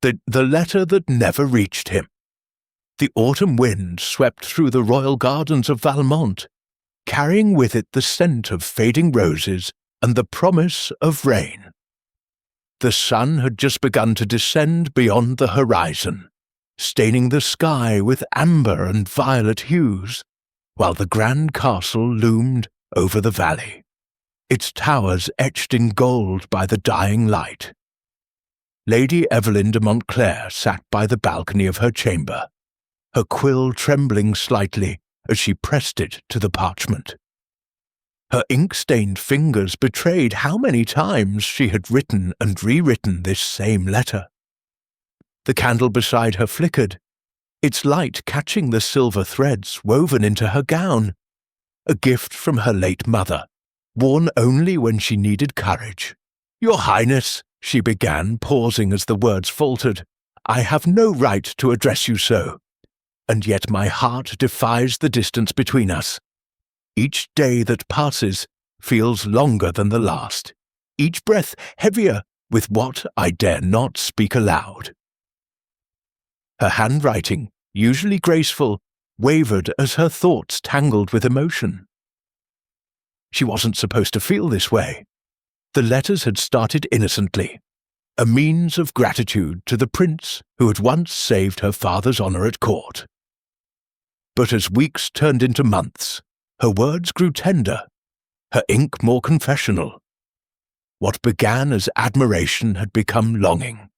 The letter that never reached him. The autumn wind swept through the royal gardens of Valmont, carrying with it the scent of fading roses and the promise of rain. The sun had just begun to descend beyond the horizon, staining the sky with amber and violet hues, while the grand castle loomed over the valley, its towers etched in gold by the dying light. Lady Evelyn de Montclair sat by the balcony of her chamber, her quill trembling slightly as she pressed it to the parchment. Her ink-stained fingers betrayed how many times she had written and rewritten this same letter. The candle beside her flickered, its light catching the silver threads woven into her gown, a gift from her late mother, worn only when she needed courage. "Your Highness," she began, pausing as the words faltered, "I have no right to address you so, and yet my heart defies the distance between us. Each day that passes feels longer than the last, each breath heavier with what I dare not speak aloud." Her handwriting, usually graceful, wavered as her thoughts tangled with emotion. She wasn't supposed to feel this way. The letters had started innocently, a means of gratitude to the prince who had once saved her father's honour at court. But as weeks turned into months, her words grew tender, her ink more confessional. What began as admiration had become longing.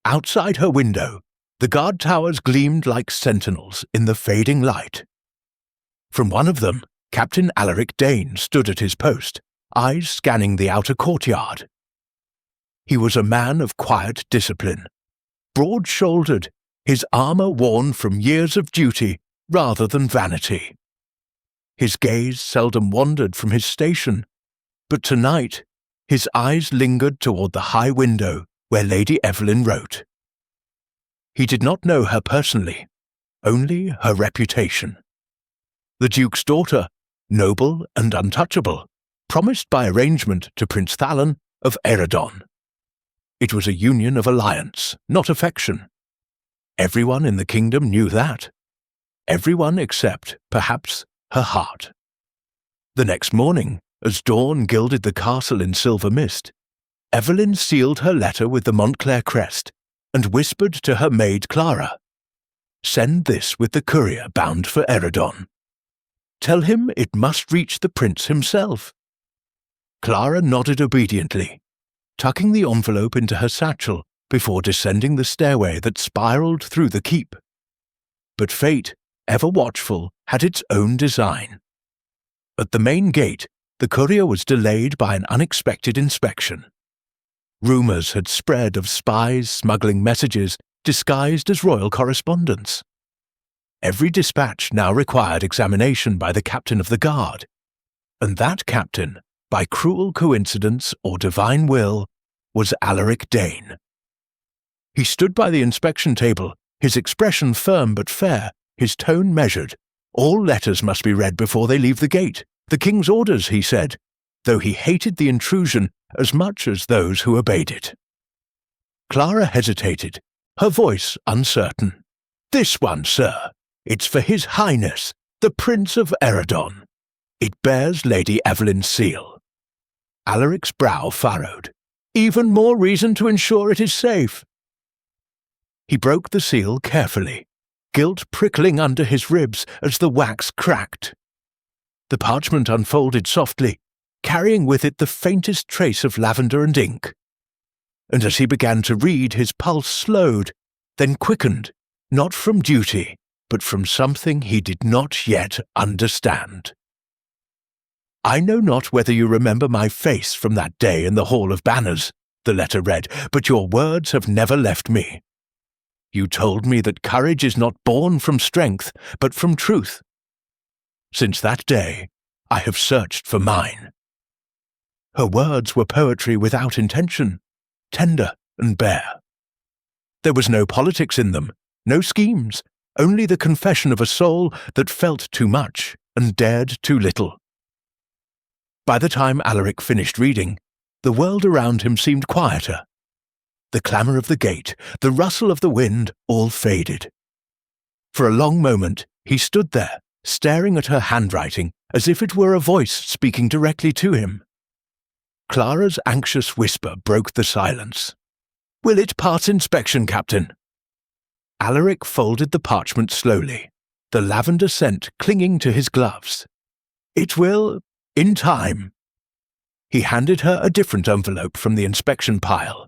Outside her window, the guard towers gleamed like sentinels in the fading light. From one of them, Captain Alaric Dane stood at his post, eyes scanning the outer courtyard. He was a man of quiet discipline, broad-shouldered, his armour worn from years of duty rather than vanity. His gaze seldom wandered from his station, but tonight his eyes lingered toward the high window where Lady Evelyn wrote. He did not know her personally, only her reputation. The Duke's daughter, noble and untouchable, promised by arrangement to Prince Thalon of Eredon. It was a union of alliance, not affection. Everyone in the kingdom knew that. Everyone except, perhaps, her heart. The next morning, as dawn gilded the castle in silver mist, Evelyn sealed her letter with the Montclair crest and whispered to her maid Clara, "Send this with the courier bound for Eredon. Tell him it must reach the prince himself." Clara nodded obediently, tucking the envelope into her satchel before descending the stairway that spiraled through the keep. But fate, ever watchful, had its own design. At the main gate, the courier was delayed by an unexpected inspection. Rumours had spread of spies smuggling messages disguised as royal correspondence. Every dispatch now required examination by the captain of the guard, and that captain, by cruel coincidence or divine will, was Alaric Dane. He stood by the inspection table, his expression firm but fair, his tone measured. All letters must be read before they leave the gate. The king's orders, he said, though he hated the intrusion as much as those who obeyed it. Clara hesitated, her voice uncertain. "This one, sir. It's for His Highness, the Prince of Eredon. It bears Lady Evelyn's seal." Alaric's brow furrowed. "Even more reason to ensure it is safe." He broke the seal carefully, guilt prickling under his ribs as the wax cracked. The parchment unfolded softly, carrying with it the faintest trace of lavender and ink. And as he began to read, his pulse slowed, then quickened, not from duty, but from something he did not yet understand. "I know not whether you remember my face from that day in the Hall of Banners," the letter read, "but your words have never left me. You told me that courage is not born from strength, but from truth. Since that day, I have searched for mine." Her words were poetry without intention, tender and bare. There was no politics in them, no schemes, only the confession of a soul that felt too much and dared too little. By the time Alaric finished reading, the world around him seemed quieter. the clamour of the gate, the rustle of the wind, all faded. For a long moment he stood there, staring at her handwriting as if it were a voice speaking directly to him. Clara's anxious whisper broke the silence. "Will it pass inspection, Captain?" Alaric folded the parchment slowly, the lavender scent clinging to his gloves. "It will, in time." He handed her a different envelope from the inspection pile,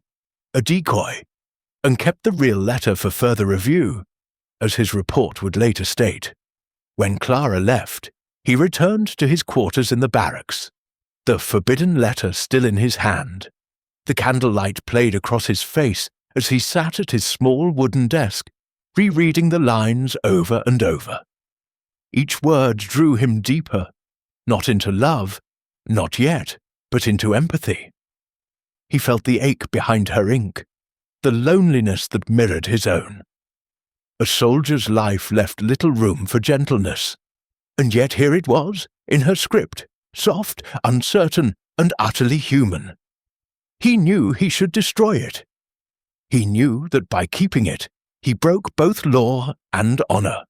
a decoy, and kept the real letter for further review, as his report would later state. When Clara left, he returned to his quarters in the barracks, the forbidden letter still in his hand. The candlelight played across his face as he sat at his small wooden desk, rereading the lines over and over. Each word drew him deeper, not into love, not yet, but into empathy. He felt the ache behind her ink, the loneliness that mirrored his own. A soldier's life left little room for gentleness, and yet here it was, in her script, soft, uncertain, and utterly human. He knew he should destroy it. He knew that by keeping it, he broke both law and honour.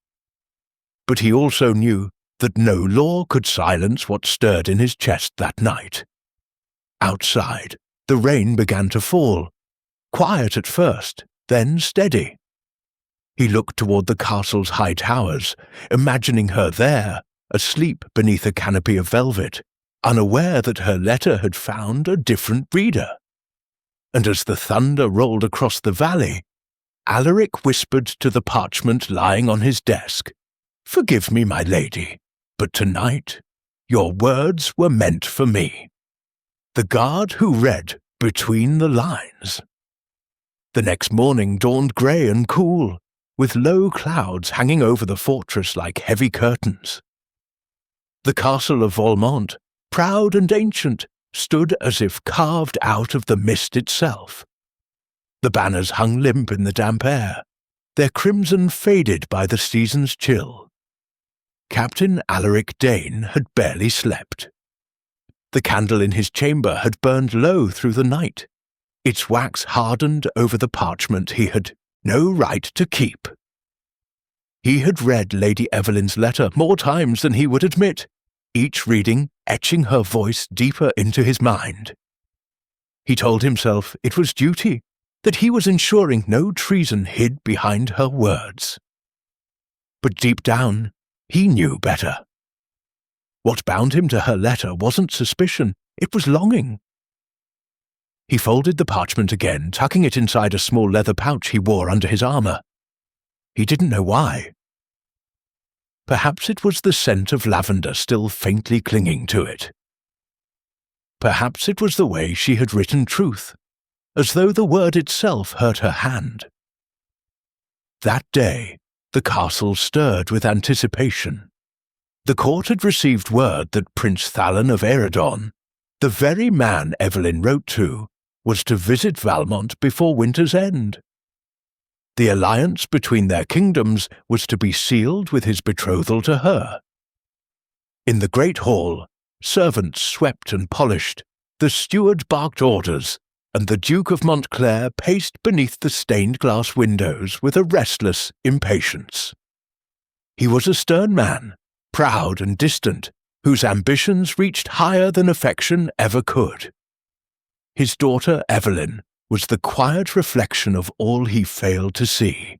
But he also knew that no law could silence what stirred in his chest that night. Outside, the rain began to fall, quiet at first, then steady. He looked toward the castle's high towers, imagining her there, asleep beneath a canopy of velvet, unaware that her letter had found a different reader. And as the thunder rolled across the valley, Alaric whispered to the parchment lying on his desk, "Forgive me, my lady, but tonight your words were meant for me." The guard who read between the lines. The next morning dawned grey and cool, with low clouds hanging over the fortress like heavy curtains. The castle of Valmont, proud and ancient, stood as if carved out of the mist itself. The banners hung limp in the damp air, their crimson faded by the season's chill. Captain Alaric Dane had barely slept. The candle in his chamber had burned low through the night, its wax hardened over the parchment he had no right to keep. He had read Lady Evelyn's letter more times than he would admit, each reading etching her voice deeper into his mind. He told himself it was duty, that he was ensuring no treason hid behind her words. But deep down, he knew better. What bound him to her letter wasn't suspicion, it was longing. He folded the parchment again, tucking it inside a small leather pouch he wore under his armour. He didn't know why. Perhaps it was the scent of lavender still faintly clinging to it. Perhaps it was the way she had written truth, as though the word itself hurt her hand. That day, the castle stirred with anticipation. The court had received word that Prince Thalon of Eredon, the very man Evelyn wrote to, was to visit Valmont before winter's end. The alliance between their kingdoms was to be sealed with his betrothal to her. In the great hall, servants swept and polished, the steward barked orders, and the Duke of Montclair paced beneath the stained-glass windows with a restless impatience. He was a stern man, proud and distant, whose ambitions reached higher than affection ever could. His daughter Evelyn was the quiet reflection of all he failed to see,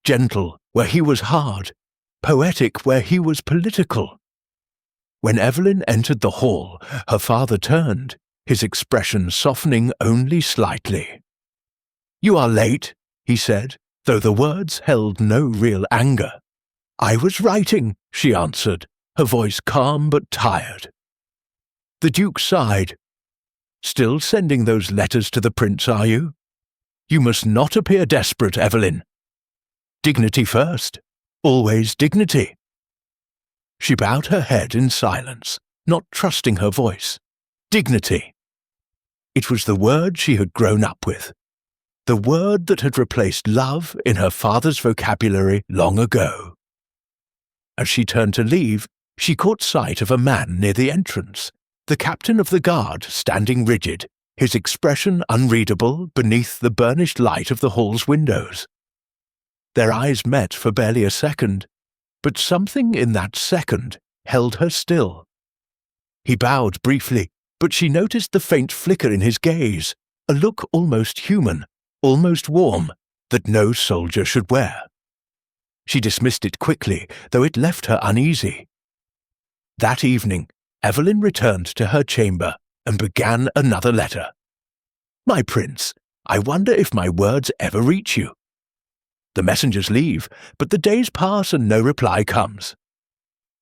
gentle where he was hard, poetic where he was political. When Evelyn entered the hall, her father turned, his expression softening only slightly. "You are late," he said, though the words held no real anger. "I was writing," she answered, her voice calm but tired. The Duke sighed. "Still sending those letters to the prince, are you? You must not appear desperate, Evelyn. Dignity first. Always dignity." She bowed her head in silence, not trusting her voice. Dignity. It was the word she had grown up with, the word that had replaced love in her father's vocabulary long ago. As she turned to leave, she caught sight of a man near the entrance, the captain of the guard standing rigid, his expression unreadable beneath the burnished light of the hall's windows. Their eyes met for barely a second, but something in that second held her still. He bowed briefly, but she noticed the faint flicker in his gaze, a look almost human, almost warm, that no soldier should wear. She dismissed it quickly, though it left her uneasy. That evening, Evelyn returned to her chamber and began another letter. "My prince, I wonder if my words ever reach you. The messengers leave, but the days pass and no reply comes.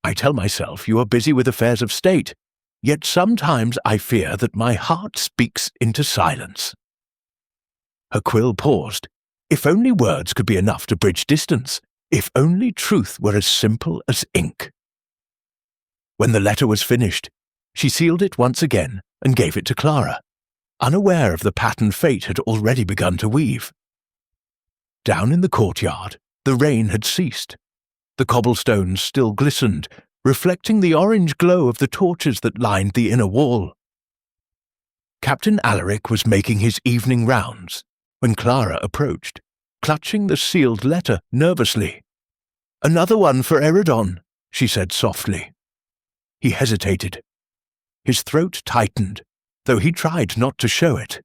I tell myself you are busy with affairs of state, yet sometimes I fear that my heart speaks into silence." Her quill paused. If only words could be enough to bridge distance, if only truth were as simple as ink. When the letter was finished, she sealed it once again and gave it to Clara, unaware of the pattern fate had already begun to weave. Down in the courtyard, the rain had ceased. The cobblestones still glistened, reflecting the orange glow of the torches that lined the inner wall. Captain Alaric was making his evening rounds when Clara approached, clutching the sealed letter nervously. "Another one for Eridon," she said softly. He hesitated. His throat tightened, though he tried not to show it.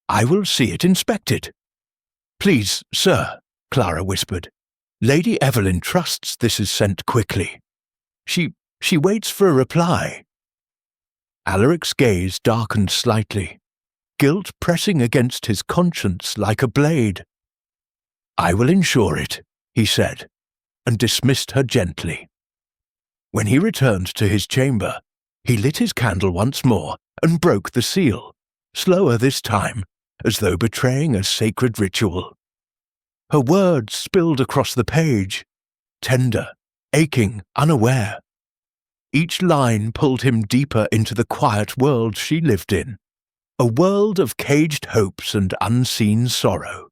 "I will see it inspected." "Please, sir," Clara whispered. "Lady Evelyn trusts this is sent quickly. She waits for a reply." Alaric's gaze darkened slightly, guilt pressing against his conscience like a blade. "I will ensure it," he said, and dismissed her gently. When he returned to his chamber, he lit his candle once more and broke the seal, slower this time, as though betraying a sacred ritual. Her words spilled across the page, tender, aching, unaware. Each line pulled him deeper into the quiet world she lived in, a world of caged hopes and unseen sorrow.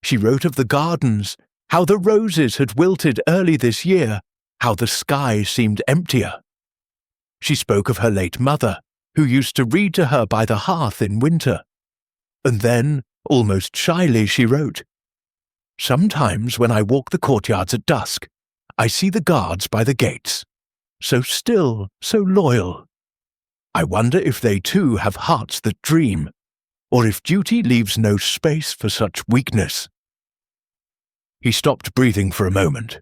She wrote of the gardens, how the roses had wilted early this year, how the sky seemed emptier. She spoke of her late mother, who used to read to her by the hearth in winter. And then, almost shyly, she wrote, "Sometimes when I walk the courtyards at dusk, I see the guards by the gates, so still, so loyal. I wonder if they too have hearts that dream, or if duty leaves no space for such weakness." He stopped breathing for a moment.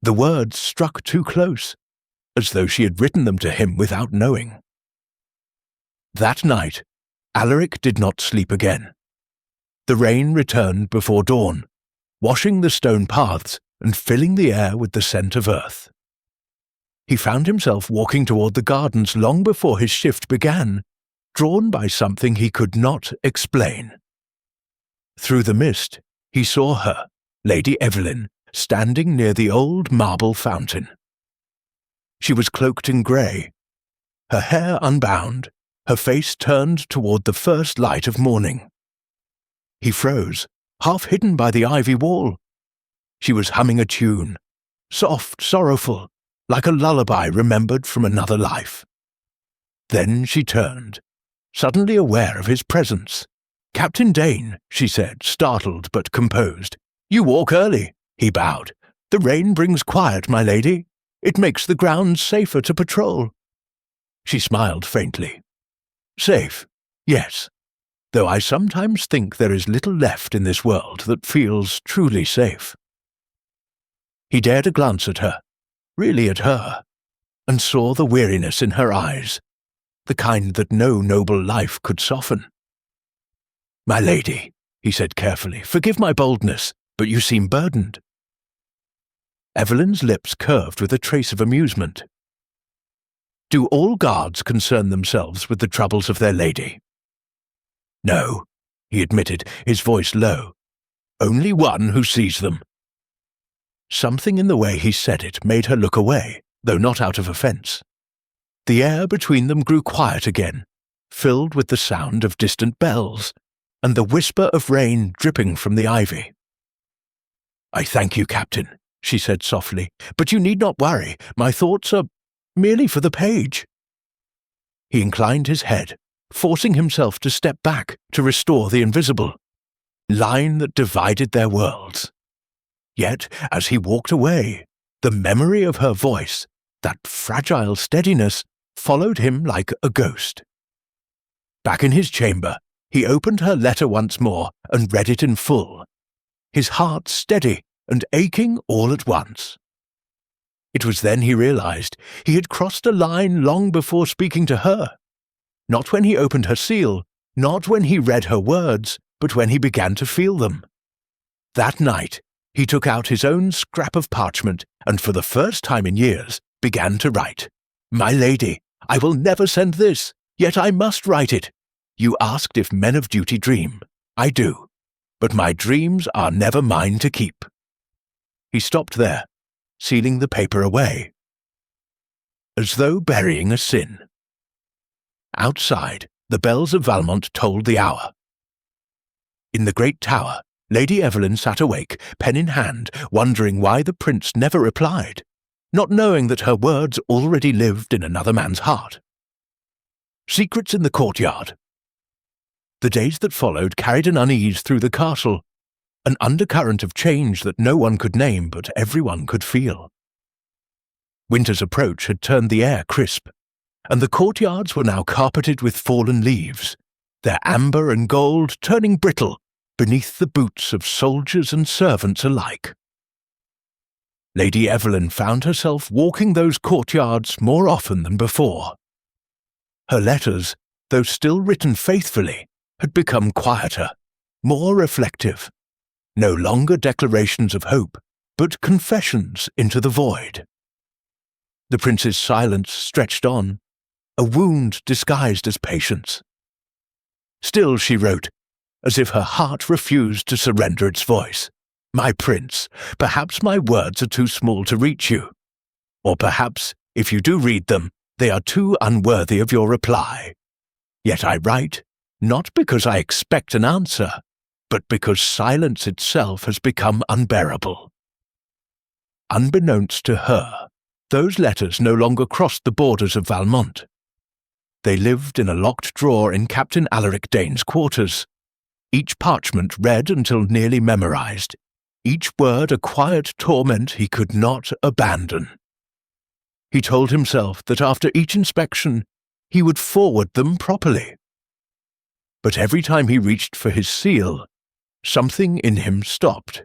The words struck too close, as though she had written them to him without knowing. That night, Alaric did not sleep again. The rain returned before dawn, washing the stone paths and filling the air with the scent of earth. He found himself walking toward the gardens long before his shift began, drawn by something he could not explain. Through the mist, he saw her, Lady Evelyn, standing near the old marble fountain. She was cloaked in grey, her hair unbound, her face turned toward the first light of morning. He froze, half hidden by the ivy wall. She was humming a tune, soft, sorrowful, like a lullaby remembered from another life. Then she turned, suddenly aware of his presence. "Captain Dane," she said, startled but composed. "You walk early," he bowed. "The rain brings quiet, my lady. It makes the grounds safer to patrol." She smiled faintly. "Safe, yes, though I sometimes think there is little left in this world that feels truly safe." He dared a glance at her, really at her, and saw the weariness in her eyes, the kind that no noble life could soften. "My lady," he said carefully, "forgive my boldness, but you seem burdened." Evelyn's lips curved with a trace of amusement. "Do all guards concern themselves with the troubles of their lady?" "No," he admitted, his voice low. "Only one who sees them." Something in the way he said it made her look away, though not out of offence. The air between them grew quiet again, filled with the sound of distant bells, and the whisper of rain dripping from the ivy. "I thank you, Captain," she said softly, "but you need not worry. My thoughts are merely for the page." He inclined his head, forcing himself to step back to restore the invisible line that divided their worlds. Yet, as he walked away, the memory of her voice, that fragile steadiness, followed him like a ghost. Back in his chamber, he opened her letter once more and read it in full, his heart steady and aching all at once. It was then he realized he had crossed a line long before speaking to her. Not when he opened her seal, not when he read her words, but when he began to feel them. That night, he took out his own scrap of parchment and for the first time in years began to write. "My lady, I will never send this, yet I must write it. You asked if men of duty dream. I do. But my dreams are never mine to keep." He stopped there, sealing the paper away, as though burying a sin. Outside, the bells of Valmont tolled the hour. In the great tower, Lady Evelyn sat awake, pen in hand, wondering why the prince never replied, not knowing that her words already lived in another man's heart. Secrets in the courtyard. The days that followed carried an unease through the castle, an undercurrent of change that no one could name but everyone could feel. Winter's approach had turned the air crisp, and the courtyards were now carpeted with fallen leaves, their amber and gold turning brittle beneath the boots of soldiers and servants alike. Lady Evelyn found herself walking those courtyards more often than before. Her letters, though still written faithfully, had become quieter, more reflective, no longer declarations of hope, but confessions into the void. The prince's silence stretched on, a wound disguised as patience. Still she wrote, as if her heart refused to surrender its voice. "My prince, perhaps my words are too small to reach you. Or perhaps, if you do read them, they are too unworthy of your reply. Yet I write, not because I expect an answer, but because silence itself has become unbearable." Unbeknownst to her, those letters no longer crossed the borders of Valmont. They lived in a locked drawer in Captain Alaric Dane's quarters, each parchment read until nearly memorized, each word a quiet torment he could not abandon. He told himself that after each inspection he would forward them properly. But every time he reached for his seal, something in him stopped.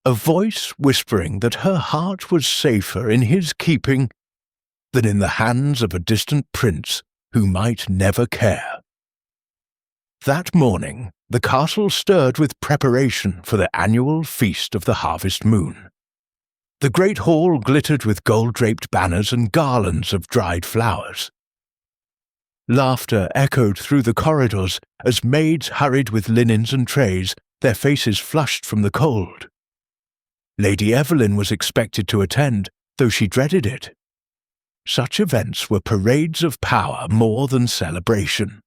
A voice whispering that her heart was safer in his keeping than in the hands of a distant prince who might never care. That morning, the castle stirred with preparation for the annual feast of the harvest moon. The great hall glittered with gold-draped banners and garlands of dried flowers. Laughter echoed through the corridors as maids hurried with linens and trays, their faces flushed from the cold. Lady Evelyn was expected to attend, though she dreaded it. Such events were parades of power more than celebration,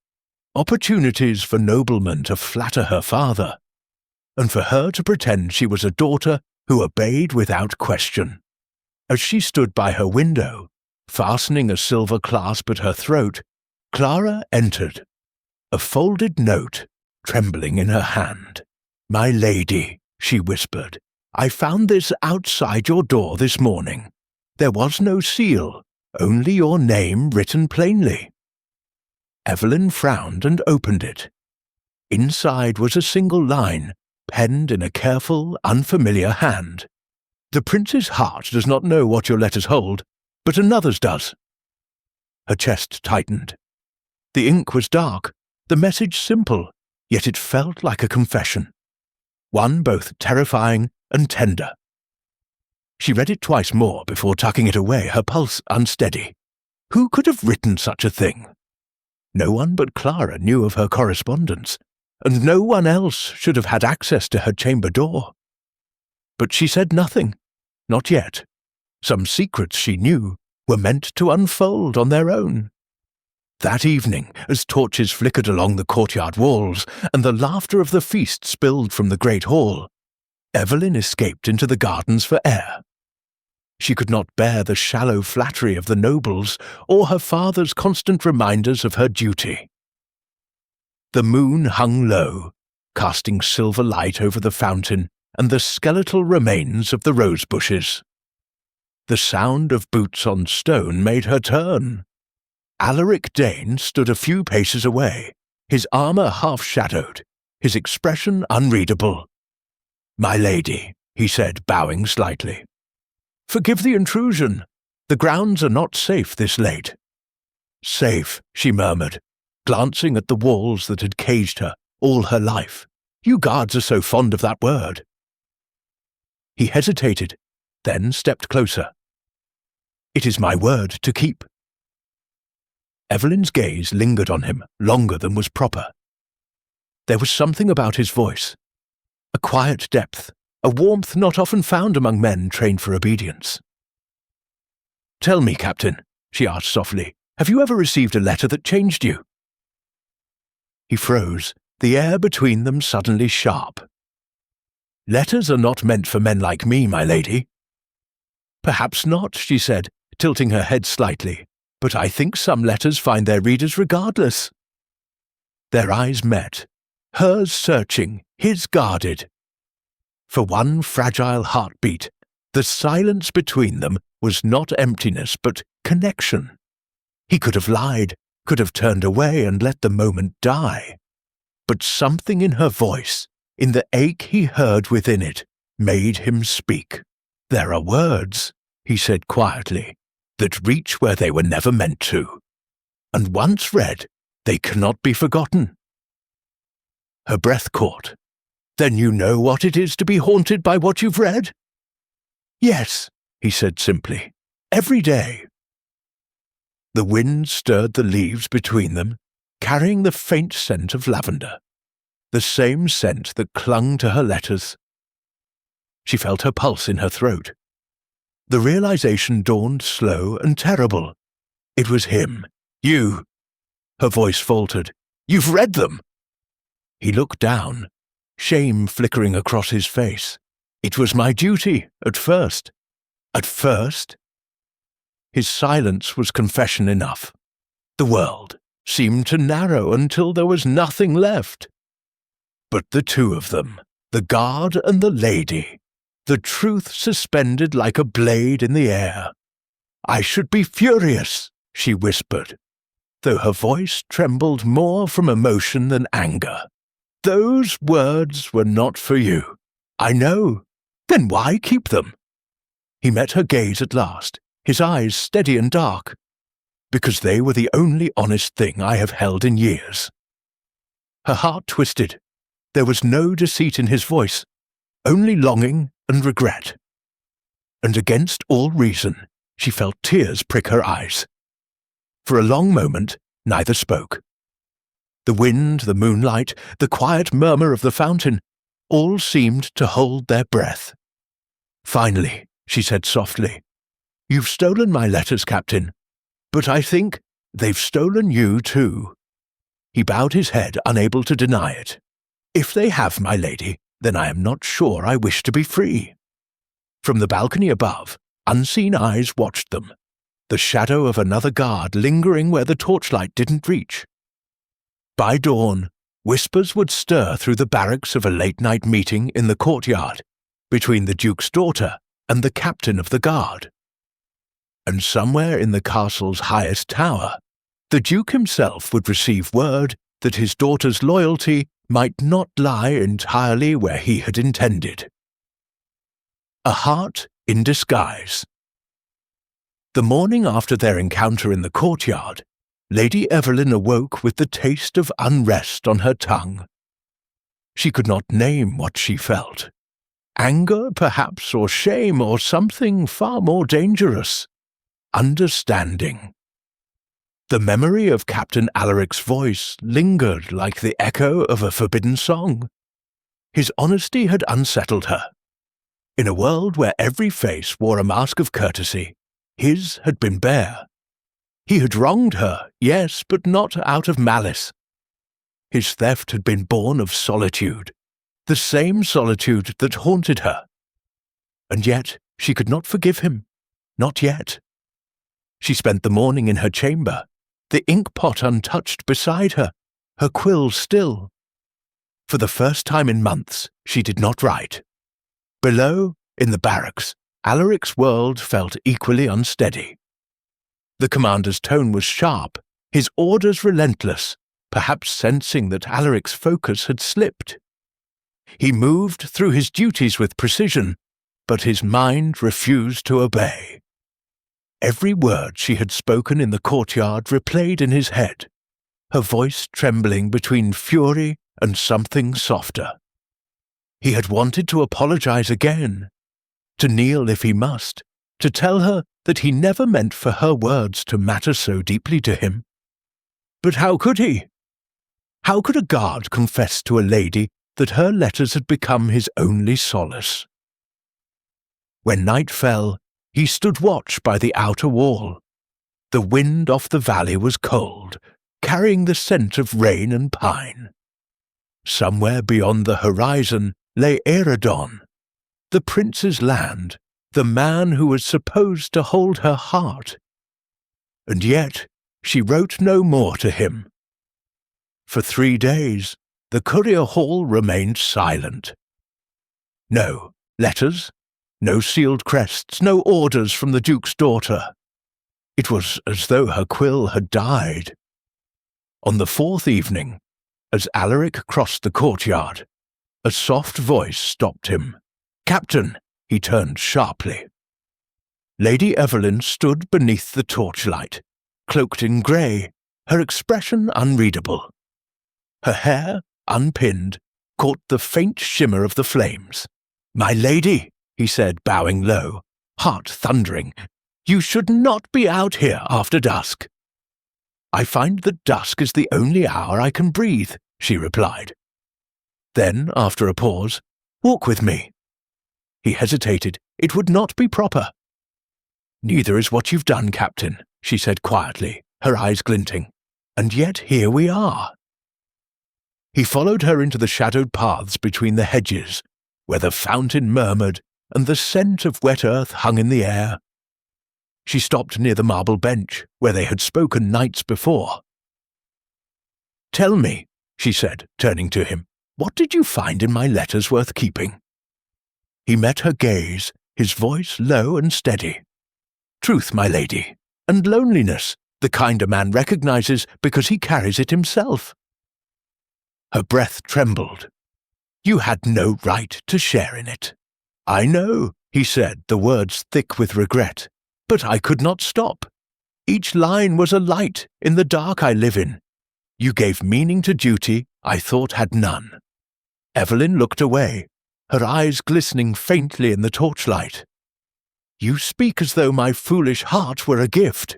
opportunities for noblemen to flatter her father, and for her to pretend she was a daughter who obeyed without question. As she stood by her window, fastening a silver clasp at her throat, Clara entered, a folded note trembling in her hand. "My lady," she whispered, "I found this outside your door this morning. There was no seal, only your name written plainly." Evelyn frowned and opened it. Inside was a single line, penned in a careful, unfamiliar hand. "The prince's heart does not know what your letters hold, but another's does." Her chest tightened. The ink was dark, the message simple, yet it felt like a confession, one both terrifying and tender. She read it twice more before tucking it away, her pulse unsteady. Who could have written such a thing? No one but Clara knew of her correspondence, and no one else should have had access to her chamber door. But she said nothing, not yet. Some secrets she knew were meant to unfold on their own. That evening, as torches flickered along the courtyard walls and the laughter of the feast spilled from the great hall, Evelyn escaped into the gardens for air. She could not bear the shallow flattery of the nobles or her father's constant reminders of her duty. The moon hung low, casting silver light over the fountain and the skeletal remains of the rose bushes. The sound of boots on stone made her turn. Alaric Dane stood a few paces away, his armour half-shadowed, his expression unreadable. "My lady," he said, bowing slightly. "Forgive the intrusion. The grounds are not safe this late." "Safe," she murmured, glancing at the walls that had caged her all her life. "You guards are so fond of that word." He hesitated, then stepped closer. "It is my word to keep." Evelyn's gaze lingered on him longer than was proper. There was something about his voice, a quiet depth, a warmth not often found among men trained for obedience. "Tell me, Captain," she asked softly, "have you ever received a letter that changed you?" He froze, the air between them suddenly sharp. "Letters are not meant for men like me, my lady." "Perhaps not," she said, tilting her head slightly, "but I think some letters find their readers regardless." Their eyes met, hers searching, his guarded. For one fragile heartbeat, the silence between them was not emptiness but connection. He could have lied, could have turned away and let the moment die. But something in her voice, in the ache he heard within it, made him speak. "There are words," he said quietly, "that reach where they were never meant to. And once read, they cannot be forgotten." Her breath caught. "Then you know what it is to be haunted by what you've read?" "Yes," he said simply, "every day." The wind stirred the leaves between them, carrying the faint scent of lavender, the same scent that clung to her letters. She felt her pulse in her throat. The realization dawned slow and terrible. It was him. "You." Her voice faltered. "You've read them." He looked down, shame flickering across his face. "It was my duty, at first." "At first?" His silence was confession enough. The world seemed to narrow until there was nothing left. But the two of them, the guard and the lady, the truth suspended like a blade in the air. "I should be furious," she whispered, though her voice trembled more from emotion than anger. "Those words were not for you. I know. Then why keep them?" He met her gaze at last, his eyes steady and dark. "Because they were the only honest thing I have held in years." Her heart twisted. There was no deceit in his voice, only longing and regret. And against all reason, she felt tears prick her eyes. For a long moment, neither spoke. The wind, the moonlight, the quiet murmur of the fountain, all seemed to hold their breath. Finally, she said softly, "You've stolen my letters, Captain, but I think they've stolen you too." He bowed his head, unable to deny it. "If they have, my lady, then I am not sure I wish to be free." From the balcony above, unseen eyes watched them, the shadow of another guard lingering where the torchlight didn't reach. By dawn, whispers would stir through the barracks of a late-night meeting in the courtyard between the Duke's daughter and the captain of the guard. And somewhere in the castle's highest tower, the Duke himself would receive word that his daughter's loyalty might not lie entirely where he had intended. A heart in disguise. The morning after their encounter in the courtyard, Lady Evelyn awoke with the taste of unrest on her tongue. She could not name what she felt. Anger, perhaps, or shame, or something far more dangerous. Understanding. The memory of Captain Alaric's voice lingered like the echo of a forbidden song. His honesty had unsettled her. In a world where every face wore a mask of courtesy, his had been bare. He had wronged her, yes, but not out of malice. His theft had been born of solitude, the same solitude that haunted her. And yet she could not forgive him, not yet. She spent the morning in her chamber, the ink pot untouched beside her, her quill still. For the first time in months, she did not write. Below, in the barracks, Alaric's world felt equally unsteady. The commander's tone was sharp, his orders relentless, perhaps sensing that Alaric's focus had slipped. He moved through his duties with precision, but his mind refused to obey. Every word she had spoken in the courtyard replayed in his head, her voice trembling between fury and something softer. He had wanted to apologize again, to kneel if he must, to tell her that he never meant for her words to matter so deeply to him. But how could he? How could a guard confess to a lady that her letters had become his only solace? When night fell, he stood watch by the outer wall. The wind off the valley was cold, carrying the scent of rain and pine. Somewhere beyond the horizon lay Eredon, the prince's land, the man who was supposed to hold her heart. And yet she wrote no more to him. For 3 days, the courier hall remained silent. No letters, no sealed crests, no orders from the duke's daughter. It was as though her quill had died. On the 4th evening, as Alaric crossed the courtyard, a soft voice stopped him. "Captain," he turned sharply. Lady Evelyn stood beneath the torchlight, cloaked in grey, her expression unreadable. Her hair, unpinned, caught the faint shimmer of the flames. "My lady," he said, bowing low, heart thundering, "you should not be out here after dusk." "I find that dusk is the only hour I can breathe," she replied. Then, after a pause, "Walk with me." He hesitated. It would not be proper. "Neither is what you've done, Captain," she said quietly, her eyes glinting. "And yet here we are." He followed her into the shadowed paths between the hedges, where the fountain murmured and the scent of wet earth hung in the air. She stopped near the marble bench, where they had spoken nights before. "Tell me," she said, turning to him, "what did you find in my letters worth keeping?" He met her gaze, his voice low and steady. "Truth, my lady, and loneliness, the kind a man recognizes because he carries it himself." Her breath trembled. "You had no right to share in it." "I know," he said, the words thick with regret, "but I could not stop. Each line was a light in the dark I live in. You gave meaning to duty I thought had none." Evelyn looked away, her eyes glistening faintly in the torchlight. "You speak as though my foolish heart were a gift."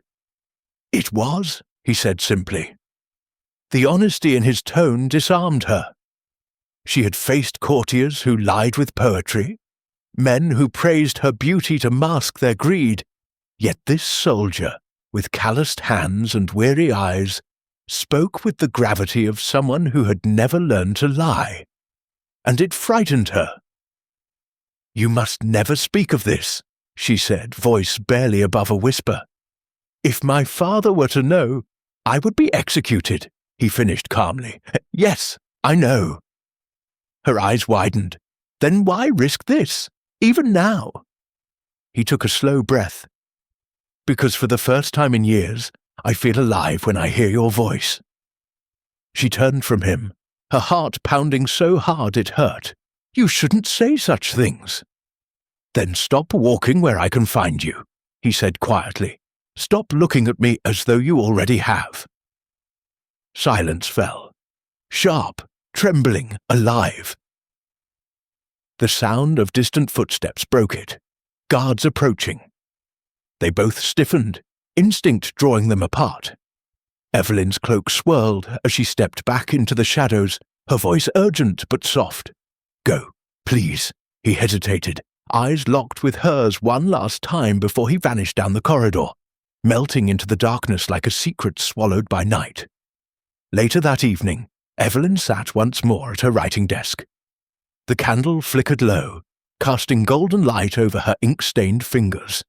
"It was," he said simply. The honesty in his tone disarmed her. She had faced courtiers who lied with poetry, men who praised her beauty to mask their greed, yet this soldier, with calloused hands and weary eyes, spoke with the gravity of someone who had never learned to lie, and it frightened her. "You must never speak of this," she said, voice barely above a whisper. "If my father were to know, I would be executed," he finished calmly. "Yes, I know." Her eyes widened. "Then why risk this, even now?" He took a slow breath. "Because for the first time in years, I feel alive when I hear your voice." She turned from him, her heart pounding so hard it hurt. "You shouldn't say such things." "Then stop walking where I can find you," he said quietly. "Stop looking at me as though you already have." Silence fell. Sharp, trembling, alive. The sound of distant footsteps broke it. Guards approaching. They both stiffened, instinct drawing them apart. Evelyn's cloak swirled as she stepped back into the shadows, her voice urgent but soft. "Go, please," he hesitated, eyes locked with hers one last time before he vanished down the corridor, melting into the darkness like a secret swallowed by night. Later that evening, Evelyn sat once more at her writing desk. The candle flickered low, casting golden light over her ink-stained fingers.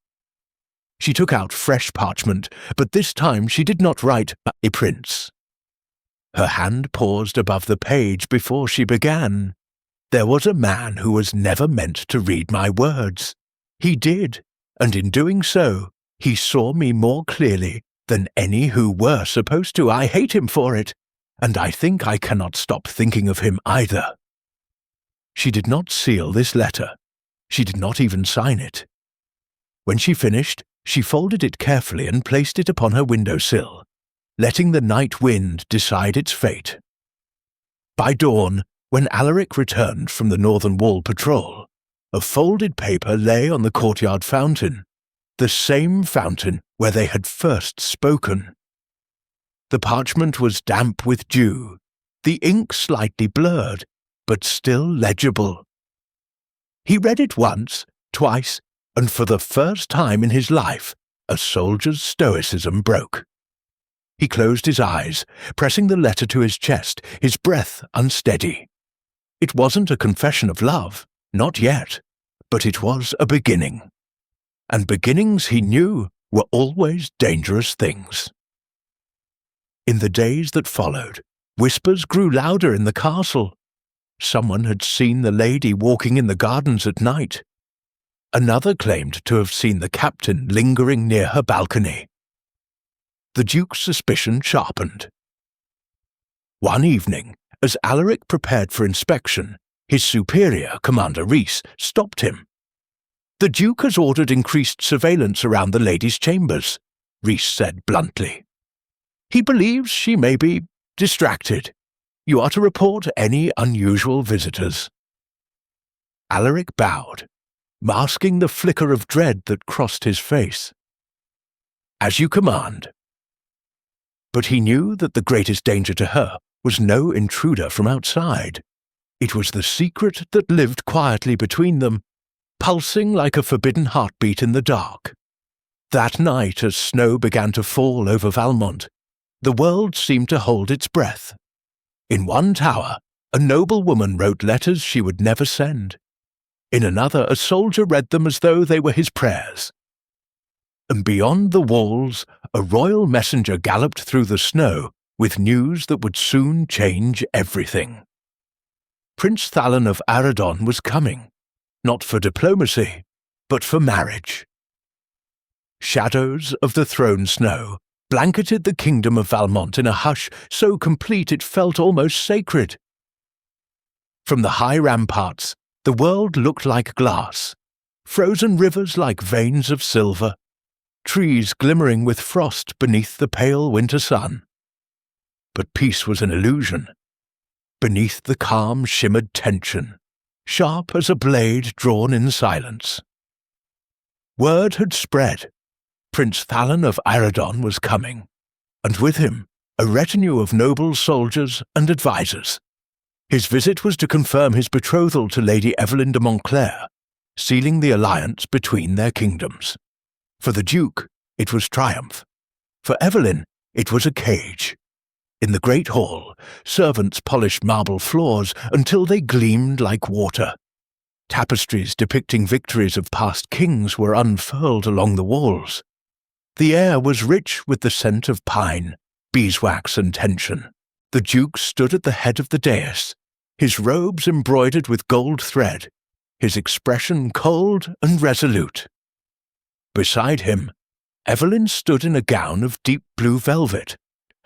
She took out fresh parchment, but this time she did not write "A Prince." Her hand paused above the page before she began. "There was a man who was never meant to read my words. He did, and in doing so, he saw me more clearly than any who were supposed to. I hate him for it, and I think I cannot stop thinking of him either." She did not seal this letter. She did not even sign it. When she finished, she folded it carefully and placed it upon her window-sill, letting the night wind decide its fate. By dawn, when Alaric returned from the Northern Wall patrol, a folded paper lay on the courtyard fountain, the same fountain where they had first spoken. The parchment was damp with dew, the ink slightly blurred, but still legible. He read it once, twice, and for the first time in his life, a soldier's stoicism broke. He closed his eyes, pressing the letter to his chest, his breath unsteady. It wasn't a confession of love, not yet, but it was a beginning. And beginnings, he knew, were always dangerous things. In the days that followed, whispers grew louder in the castle. Someone had seen the lady walking in the gardens at night. Another claimed to have seen the captain lingering near her balcony. The Duke's suspicion sharpened. One evening, as Alaric prepared for inspection, his superior, Commander Rhys, stopped him. "The Duke has ordered increased surveillance around the lady's chambers," Rhys said bluntly. "He believes she may be distracted. You are to report any unusual visitors." Alaric bowed, masking the flicker of dread that crossed his face. "As you command." But he knew that the greatest danger to her was no intruder from outside. It was the secret that lived quietly between them, pulsing like a forbidden heartbeat in the dark. That night, as snow began to fall over Valmont, the world seemed to hold its breath. In one tower, a noble woman wrote letters she would never send. In another, a soldier read them as though they were his prayers. And beyond the walls, a royal messenger galloped through the snow with news that would soon change everything. Prince Thalon of Aradon was coming, not for diplomacy, but for marriage. Shadows of the throne snow blanketed the kingdom of Valmont in a hush so complete it felt almost sacred. From the high ramparts, the world looked like glass, frozen rivers like veins of silver, trees glimmering with frost beneath the pale winter sun. But peace was an illusion. Beneath the calm shimmered tension, sharp as a blade drawn in silence. Word had spread. Prince Thalon of Aradon was coming, and with him a retinue of noble soldiers and advisers. His visit was to confirm his betrothal to Lady Evelyn de Montclair, sealing the alliance between their kingdoms. For the Duke, it was triumph. For Evelyn, it was a cage. In the great hall, servants polished marble floors until they gleamed like water. Tapestries depicting victories of past kings were unfurled along the walls. The air was rich with the scent of pine, beeswax and tension. The Duke stood at the head of the dais, his robes embroidered with gold thread, his expression cold and resolute. Beside him, Evelyn stood in a gown of deep blue velvet,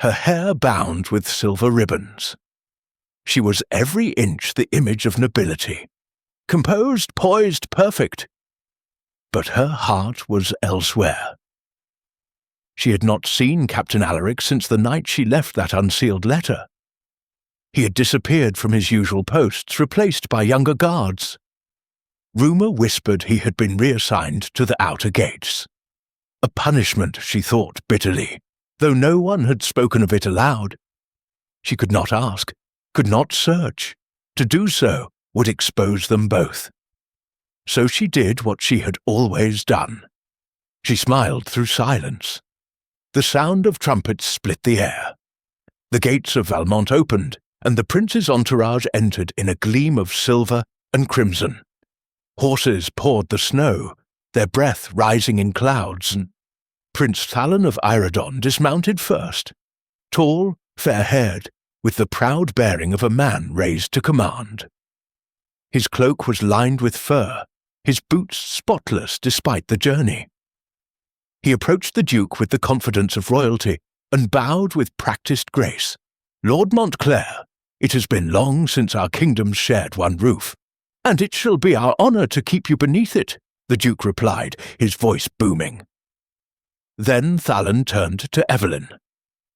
her hair bound with silver ribbons. She was every inch the image of nobility, composed, poised, perfect. But her heart was elsewhere. She had not seen Captain Alaric since the night she left that unsealed letter. He had disappeared from his usual posts, replaced by younger guards. Rumour whispered he had been reassigned to the outer gates. A punishment, she thought bitterly, though no one had spoken of it aloud. She could not ask, could not search. To do so would expose them both. So she did what she had always done. She smiled through silence. The sound of trumpets split the air. The gates of Valmont opened, and the prince's entourage entered in a gleam of silver and crimson. Horses poured the snow, their breath rising in clouds, and Prince Thalon of Aradon dismounted first. Tall, fair-haired, with the proud bearing of a man raised to command. His cloak was lined with fur, his boots spotless despite the journey. He approached the Duke with the confidence of royalty and bowed with practised grace. "Lord Montclair, it has been long since our kingdoms shared one roof, and it shall be our honour to keep you beneath it," the Duke replied, his voice booming. Then Thalon turned to Evelyn.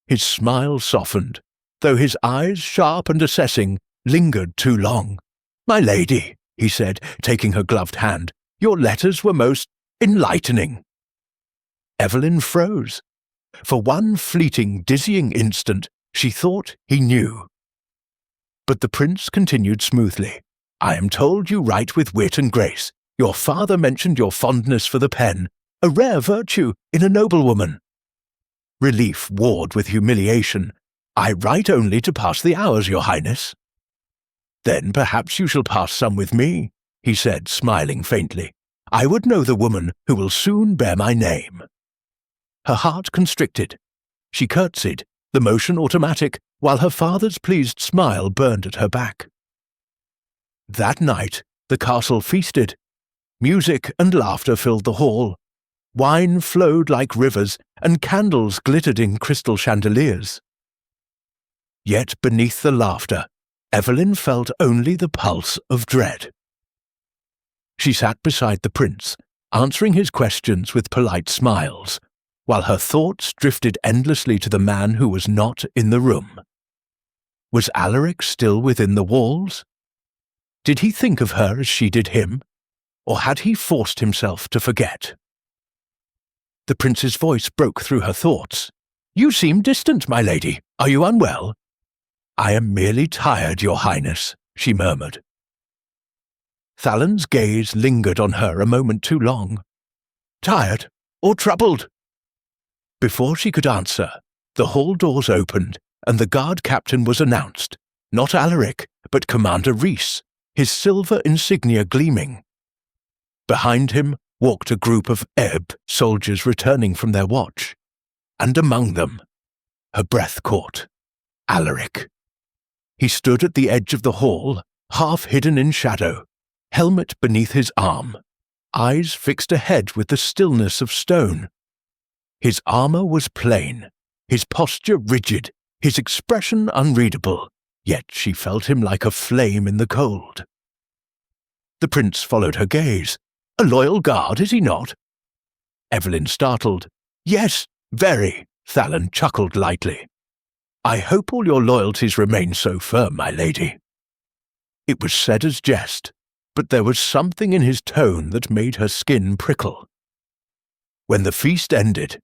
His smile softened, though his eyes, sharp and assessing, lingered too long. "My lady," he said, taking her gloved hand, "your letters were most enlightening." Evelyn froze. For one fleeting, dizzying instant, she thought he knew. But the prince continued smoothly. "I am told you write with wit and grace. Your father mentioned your fondness for the pen, a rare virtue in a noblewoman." Relief warred with humiliation. "I write only to pass the hours, your highness." "Then perhaps you shall pass some with me," he said, smiling faintly. "I would know the woman who will soon bear my name." Her heart constricted. She curtsied, the motion automatic, while her father's pleased smile burned at her back. That night the castle feasted. Music and laughter filled the hall. Wine flowed like rivers, and candles glittered in crystal chandeliers. Yet beneath the laughter, Evelyn felt only the pulse of dread. She sat beside the prince, answering his questions with polite smiles, while her thoughts drifted endlessly to the man who was not in the room. Was Alaric still within the walls? Did he think of her as she did him, or had he forced himself to forget? The prince's voice broke through her thoughts. "You seem distant, my lady. Are you unwell?" "I am merely tired, your highness," she murmured. Thalon's gaze lingered on her a moment too long. "Tired or troubled?" Before she could answer, the hall doors opened, and the guard captain was announced, not Alaric, but Commander Rees, his silver insignia gleaming. Behind him walked a group of Ebb soldiers returning from their watch, and among them, her breath caught, Alaric. He stood at the edge of the hall, half hidden in shadow, helmet beneath his arm, eyes fixed ahead with the stillness of stone. His armor was plain, his posture rigid, his expression unreadable, yet she felt him like a flame in the cold. The prince followed her gaze. "A loyal guard, is he not?" Evelyn startled. "Yes, very," Thalon chuckled lightly. "I hope all your loyalties remain so firm, my lady." It was said as jest, but there was something in his tone that made her skin prickle. When the feast ended,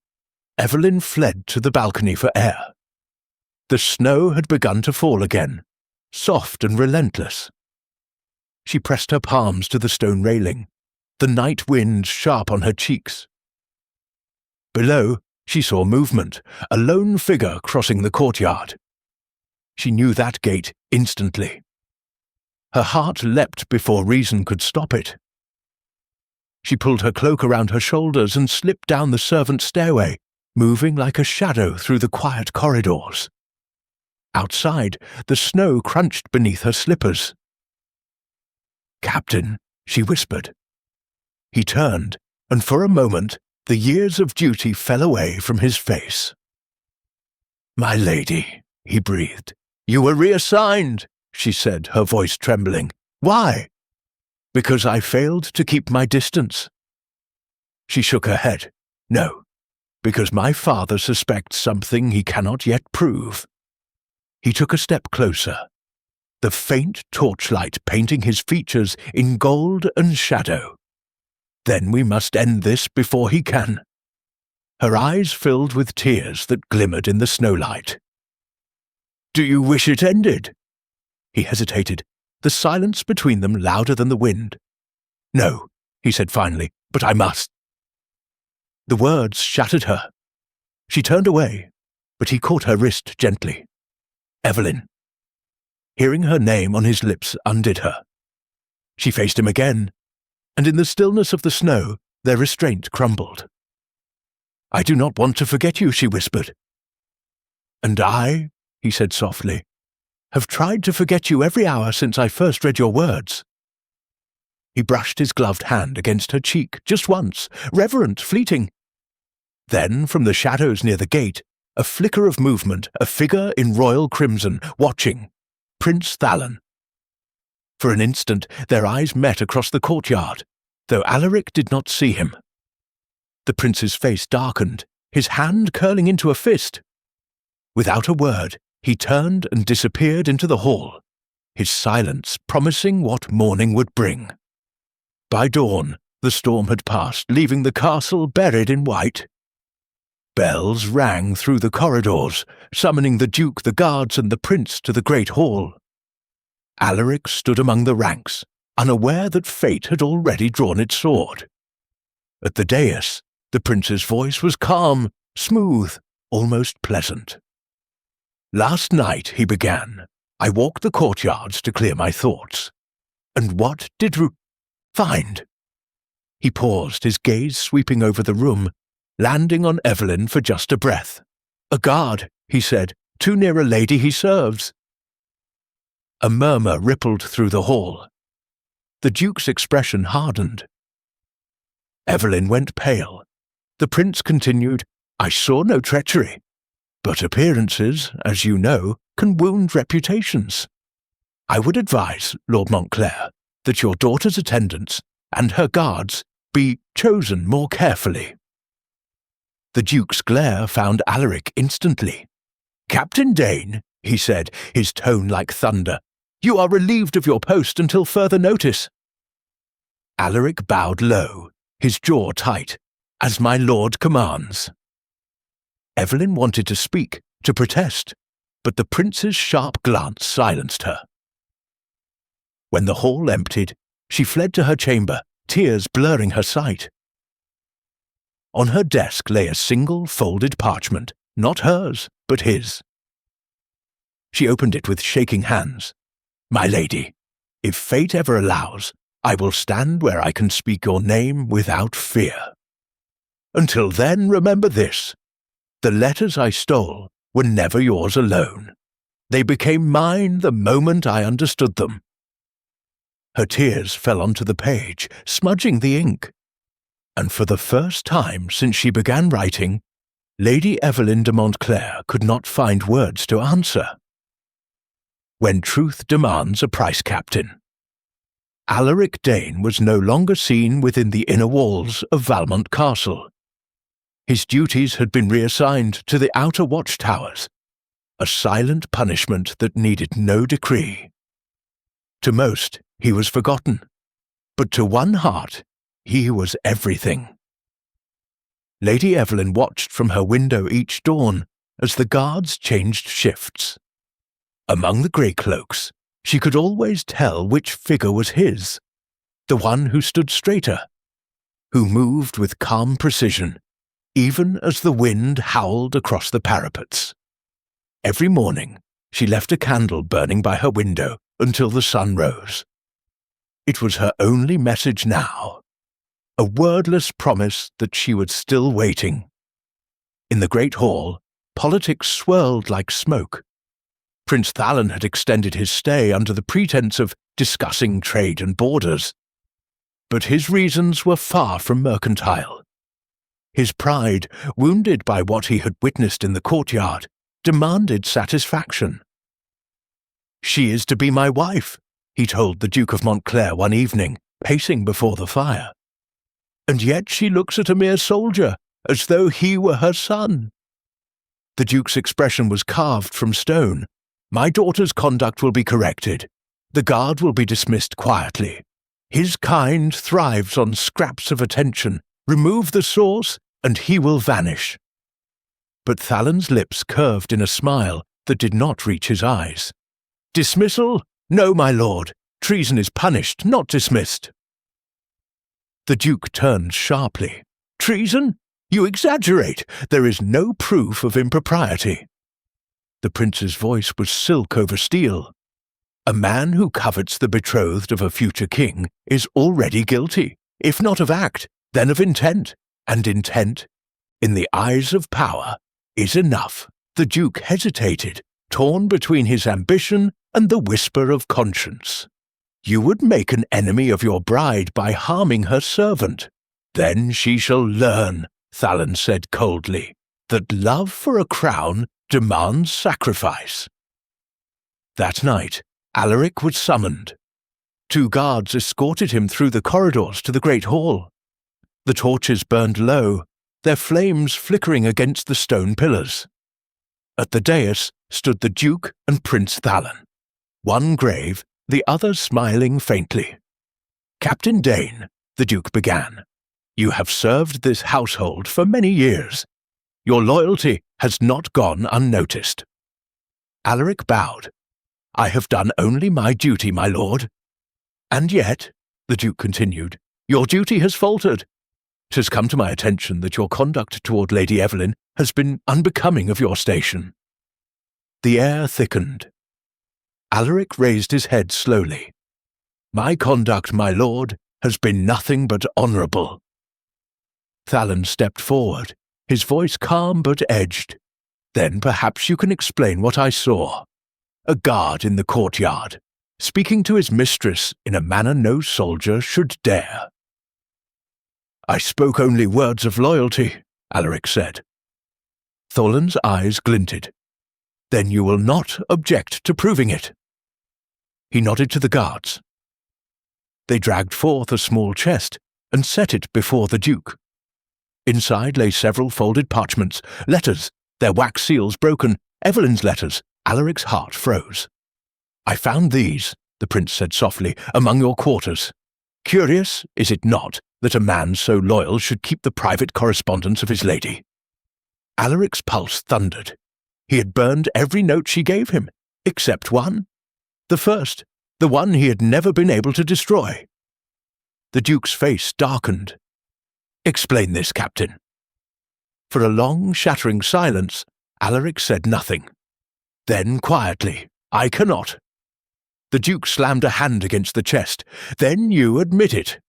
Evelyn fled to the balcony for air. The snow had begun to fall again, soft and relentless. She pressed her palms to the stone railing, the night wind sharp on her cheeks. Below, she saw movement, a lone figure crossing the courtyard. She knew that gait instantly. Her heart leapt before reason could stop it. She pulled her cloak around her shoulders and slipped down the servants' stairway, moving like a shadow through the quiet corridors. Outside, the snow crunched beneath her slippers. "Captain," she whispered. He turned, and for a moment the years of duty fell away from his face. "My lady," he breathed. "You were reassigned," she said, her voice trembling. "Why?" "Because I failed to keep my distance." She shook her head. "No, because my father suspects something he cannot yet prove." He took a step closer, the faint torchlight painting his features in gold and shadow. "Then we must end this before he can." Her eyes filled with tears that glimmered in the snowlight. "Do you wish it ended?" He hesitated, the silence between them louder than the wind. "No," he said finally, "but I must." The words shattered her. She turned away, but he caught her wrist gently. "Evelyn." Hearing her name on his lips undid her. She faced him again, and in the stillness of the snow their restraint crumbled. "I do not want to forget you," she whispered. "And I," he said softly, have tried to forget you every hour since I first read your words." He brushed his gloved hand against her cheek just once, reverent, fleeting. Then, from the shadows near the gate, a flicker of movement, a figure in royal crimson, watching. Prince Thallon. For an instant, their eyes met across the courtyard, though Alaric did not see him. The prince's face darkened, his hand curling into a fist. Without a word, he turned and disappeared into the hall, his silence promising what morning would bring. By dawn, the storm had passed, leaving the castle buried in white. Bells rang through the corridors, summoning the duke, the guards, and the prince to the great hall. Alaric stood among the ranks, unaware that fate had already drawn its sword. At the dais, the prince's voice was calm, smooth, almost pleasant. "Last night," he began, "I walked the courtyards to clear my thoughts. And what did find?" He paused, his gaze sweeping over the room, landing on Evelyn for just a breath. "A guard," he said, "too near a lady he serves." A murmur rippled through the hall. The duke's expression hardened. Evelyn went pale. The prince continued, "I saw no treachery. But appearances, as you know, can wound reputations. I would advise, Lord Montclair, that your daughter's attendants and her guards be chosen more carefully." The duke's glare found Alaric instantly. "Captain Dane," he said, his tone like thunder, "you are relieved of your post until further notice." Alaric bowed low, his jaw tight, "As my lord commands." Evelyn wanted to speak, to protest, but the prince's sharp glance silenced her. When the hall emptied, she fled to her chamber, tears blurring her sight. On her desk lay a single folded parchment, not hers, but his. She opened it with shaking hands. "My lady, if fate ever allows, I will stand where I can speak your name without fear. Until then, remember this. The letters I stole were never yours alone. They became mine the moment I understood them." Her tears fell onto the page, smudging the ink. And for the first time since she began writing, Lady Evelyn de Montclair could not find words to answer. When truth demands a price, Captain. Alaric Dane was no longer seen within the inner walls of Valmont Castle. His duties had been reassigned to the outer watchtowers, a silent punishment that needed no decree. To most, he was forgotten, but to one heart, he was everything. Lady Evelyn watched from her window each dawn as the guards changed shifts. Among the grey cloaks, she could always tell which figure was his, the one who stood straighter, who moved with calm precision, even as the wind howled across the parapets. Every morning, she left a candle burning by her window until the sun rose. It was her only message now, a wordless promise that she was still waiting. In the great hall, politics swirled like smoke. Prince Thallon had extended his stay under the pretense of discussing trade and borders. But his reasons were far from mercantile. His pride, wounded by what he had witnessed in the courtyard, demanded satisfaction. "She is to be my wife," he told the Duke of Montclair one evening, pacing before the fire. "And yet she looks at a mere soldier, as though he were her son." The Duke's expression was carved from stone. "My daughter's conduct will be corrected. The guard will be dismissed quietly. His kind thrives on scraps of attention. Remove the source, and he will vanish." But Thallon's lips curved in a smile that did not reach his eyes. "Dismissal? No, my lord. Treason is punished, not dismissed." The Duke turned sharply. "Treason? You exaggerate. There is no proof of impropriety." The prince's voice was silk over steel. "A man who covets the betrothed of a future king is already guilty, if not of act, then of intent, and intent, in the eyes of power, is enough." The Duke hesitated, torn between his ambition and the whisper of conscience. You would make an enemy of your bride by harming her servant. Then she shall learn, Thalon said coldly, that love for a crown demands sacrifice. That night, Alaric was summoned. 2 guards escorted him through the corridors to the great hall. The torches burned low, their flames flickering against the stone pillars. At the dais stood the Duke and Prince Thalon, one grave, the other smiling faintly. "Captain Dane," the Duke began, "you have served this household for many years. Your loyalty has not gone unnoticed." Alaric bowed. "I have done only my duty, my lord." "And yet," the Duke continued, "your duty has faltered. 'Tis come to my attention that your conduct toward Lady Evelyn has been unbecoming of your station." The air thickened. Alaric raised his head slowly. "My conduct, my lord, has been nothing but honourable." Thalon stepped forward, his voice calm but edged. "Then perhaps you can explain what I saw. A guard in the courtyard, speaking to his mistress in a manner no soldier should dare." "I spoke only words of loyalty," Alaric said. Tholin's eyes glinted. "Then you will not object to proving it." He nodded to the guards. They dragged forth a small chest and set it before the Duke. Inside lay several folded parchments, letters, their wax seals broken, Evelyn's letters. Alaric's heart froze. "I found these," the prince said softly, "among your quarters. Curious, is it not, that a man so loyal should keep the private correspondence of his lady?" Alaric's pulse thundered. He had burned every note she gave him, except one. The first, the one he had never been able to destroy. The Duke's face darkened. "Explain this, Captain." For a long, shattering silence, Alaric said nothing. Then, quietly, "I cannot." The Duke slammed a hand against the chest. "Then you admit it."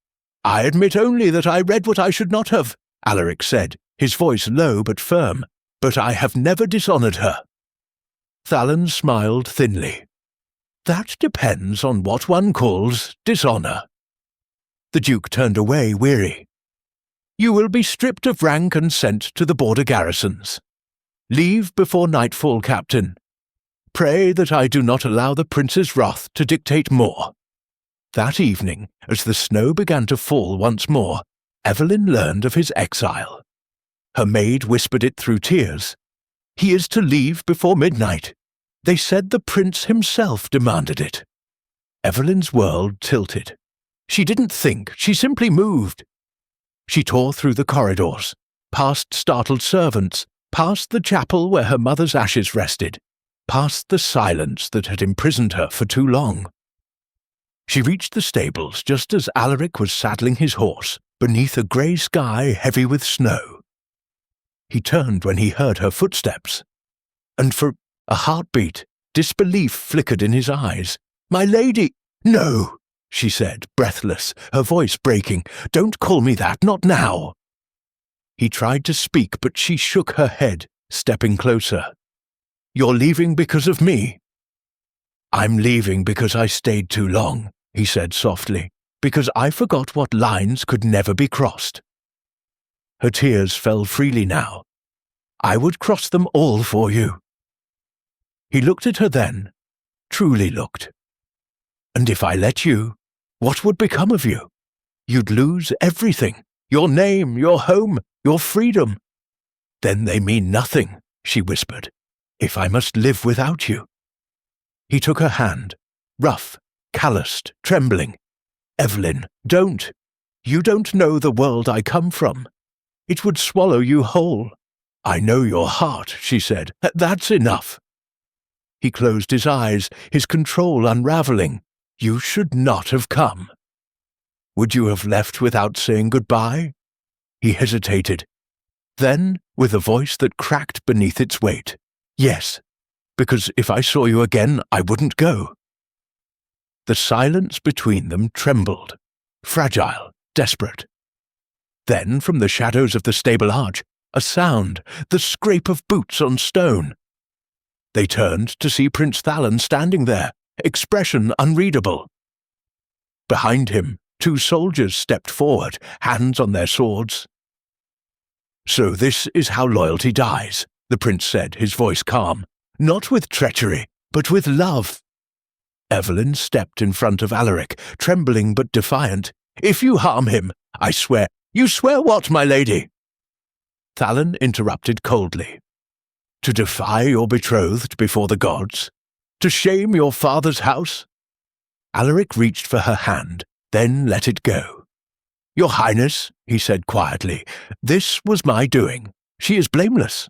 "I admit only that I read what I should not have," Alaric said, his voice low but firm. "But I have never dishonoured her." Thalon smiled thinly. "That depends on what one calls dishonour." The Duke turned away weary. "You will be stripped of rank and sent to the border garrisons. Leave before nightfall, Captain. Pray that I do not allow the prince's wrath to dictate more." That evening, as the snow began to fall once more, Evelyn learned of his exile. Her maid whispered it through tears. "He is to leave before midnight. They said the prince himself demanded it." Evelyn's world tilted. She didn't think, she simply moved. She tore through the corridors, past startled servants, past the chapel where her mother's ashes rested, past the silence that had imprisoned her for too long. She reached the stables just as Alaric was saddling his horse, beneath a grey sky heavy with snow. He turned when he heard her footsteps, and for a heartbeat, disbelief flickered in his eyes. "My lady!" "No!" she said, breathless, her voice breaking. "Don't call me that, not now!" He tried to speak, but she shook her head, stepping closer. "You're leaving because of me?" "I'm leaving because I stayed too long," he said softly, "because I forgot what lines could never be crossed." Her tears fell freely now. "I would cross them all for you." He looked at her then, truly looked. "And if I let you, what would become of you? You'd lose everything, your name, your home, your freedom." "Then they mean nothing," she whispered, "if I must live without you." He took her hand, rough, calloused, trembling. "Evelyn, don't. You don't know the world I come from. It would swallow you whole." "I know your heart," she said. "That's enough." He closed his eyes, his control unravelling. "You should not have come." "Would you have left without saying goodbye?" He hesitated. Then, with a voice that cracked beneath its weight, "Yes, because if I saw you again, I wouldn't go." The silence between them trembled, fragile, desperate. Then, from the shadows of the stable arch, a sound, the scrape of boots on stone. They turned to see Prince Thallon standing there, expression unreadable. Behind him, 2 soldiers stepped forward, hands on their swords. "So this is how loyalty dies," the prince said, his voice calm. "Not with treachery, but with love." Evelyn stepped in front of Alaric, trembling but defiant. "If you harm him, I swear—" "You swear what, my lady?" Thallon interrupted coldly. "To defy your betrothed before the gods? To shame your father's house?" Alaric reached for her hand, then let it go. "Your Highness," he said quietly, "this was my doing. She is blameless."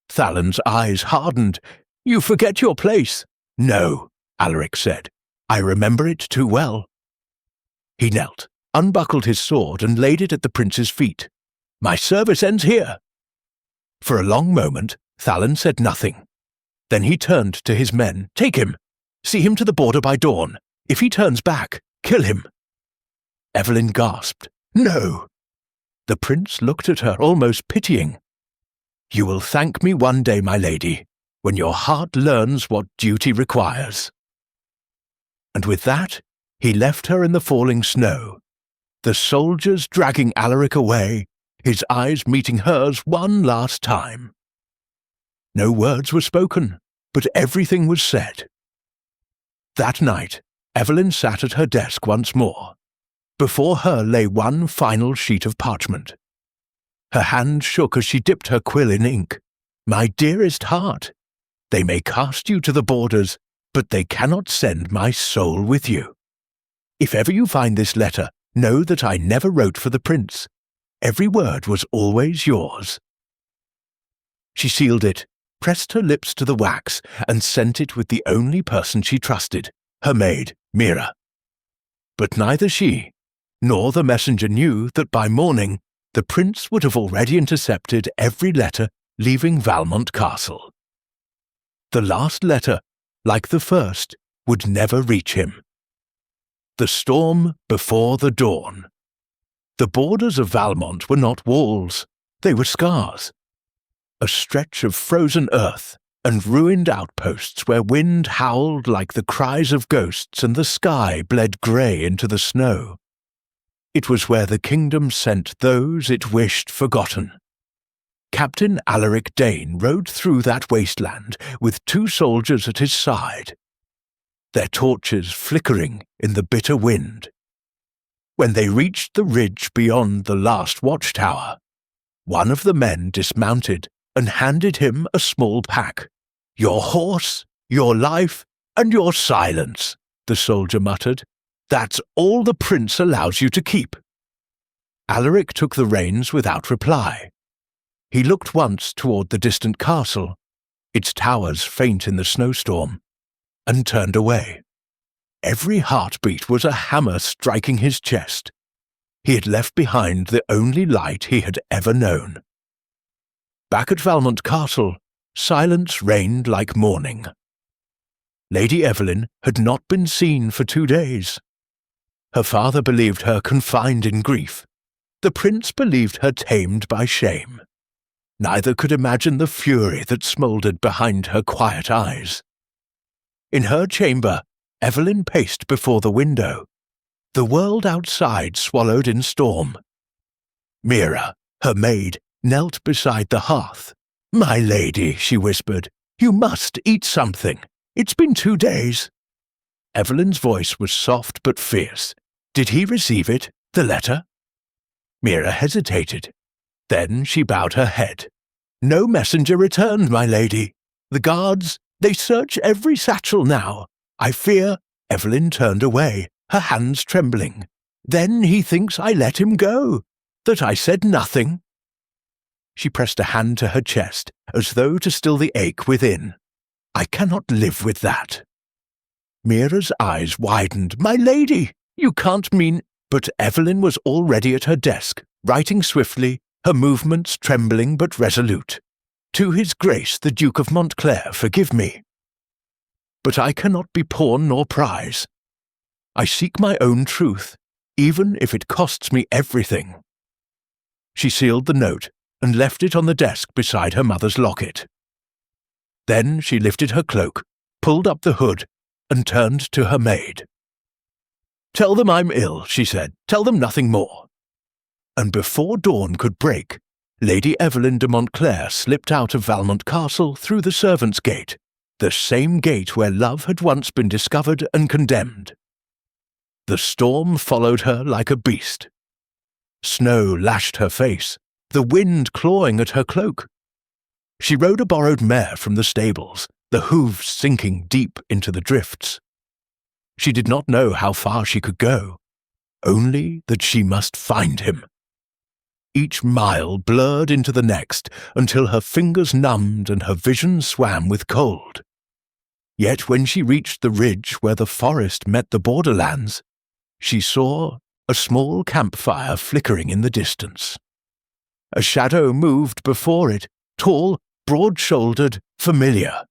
Thallon's eyes hardened. "You forget your place." "No," Alaric said. "I remember it too well." He knelt, unbuckled his sword, and laid it at the prince's feet. "My service ends here." For a long moment, Thallon said nothing. Then he turned to his men. "Take him. See him to the border by dawn. If he turns back, kill him." Evelyn gasped. "No." The prince looked at her, almost pitying. "You will thank me one day, my lady, when your heart learns what duty requires." And with that, he left her in the falling snow, the soldiers dragging Alaric away, his eyes meeting hers one last time. No words were spoken, but everything was said. That night, Evelyn sat at her desk once more. Before her lay one final sheet of parchment. Her hand shook as she dipped her quill in ink. "My dearest heart, they may cast you to the borders, but they cannot send my soul with you. If ever you find this letter, know that I never wrote for the prince. Every word was always yours." She sealed it, pressed her lips to the wax, and sent it with the only person she trusted, her maid, Mira. But neither she nor the messenger knew that by morning the prince would have already intercepted every letter leaving Valmont Castle. The last letter, like the first, would never reach him. The storm before the dawn. The borders of Valmont were not walls, they were scars. A stretch of frozen earth and ruined outposts where wind howled like the cries of ghosts and the sky bled grey into the snow. It was where the kingdom sent those it wished forgotten. Captain Alaric Dane rode through that wasteland with 2 soldiers at his side, their torches flickering in the bitter wind. When they reached the ridge beyond the last watchtower, one of the men dismounted and handed him a small pack. "Your horse, your life, and your silence," the soldier muttered. "That's all the prince allows you to keep." Alaric took the reins without reply. He looked once toward the distant castle, its towers faint in the snowstorm, and turned away. Every heartbeat was a hammer striking his chest. He had left behind the only light he had ever known. Back at Valmont Castle, silence reigned like morning. Lady Evelyn had not been seen for 2 days. Her father believed her confined in grief. The prince believed her tamed by shame. Neither could imagine the fury that smouldered behind her quiet eyes. In her chamber, Evelyn paced before the window. The world outside swallowed in storm. Mira, her maid, knelt beside the hearth. "My lady," she whispered, "you must eat something. It's been 2 days." Evelyn's voice was soft but fierce. "Did he receive it, the letter?" Mira hesitated. Then she bowed her head. "No messenger returned, my lady. The guards, they search every satchel now. I fear—" Evelyn turned away, her hands trembling. "Then he thinks I let him go, that I said nothing." She pressed a hand to her chest, as though to still the ache within. "I cannot live with that." Mira's eyes widened. "My lady, you can't mean—" But Evelyn was already at her desk, writing swiftly, her movements trembling but resolute. "To his grace the Duke of Montclair, forgive me. But I cannot be pawn nor prize. I seek my own truth, even if it costs me everything." She sealed the note and left it on the desk beside her mother's locket. Then she lifted her cloak, pulled up the hood, and turned to her maid. "Tell them I'm ill," she said. "Tell them nothing more." And before dawn could break, Lady Evelyn de Montclair slipped out of Valmont Castle through the servants' gate, the same gate where love had once been discovered and condemned. The storm followed her like a beast. Snow lashed her face, the wind clawing at her cloak. She rode a borrowed mare from the stables, the hooves sinking deep into the drifts. She did not know how far she could go, only that she must find him. Each mile blurred into the next until her fingers numbed and her vision swam with cold. Yet when she reached the ridge where the forest met the borderlands, she saw a small campfire flickering in the distance. A shadow moved before it, tall, broad-shouldered, familiar.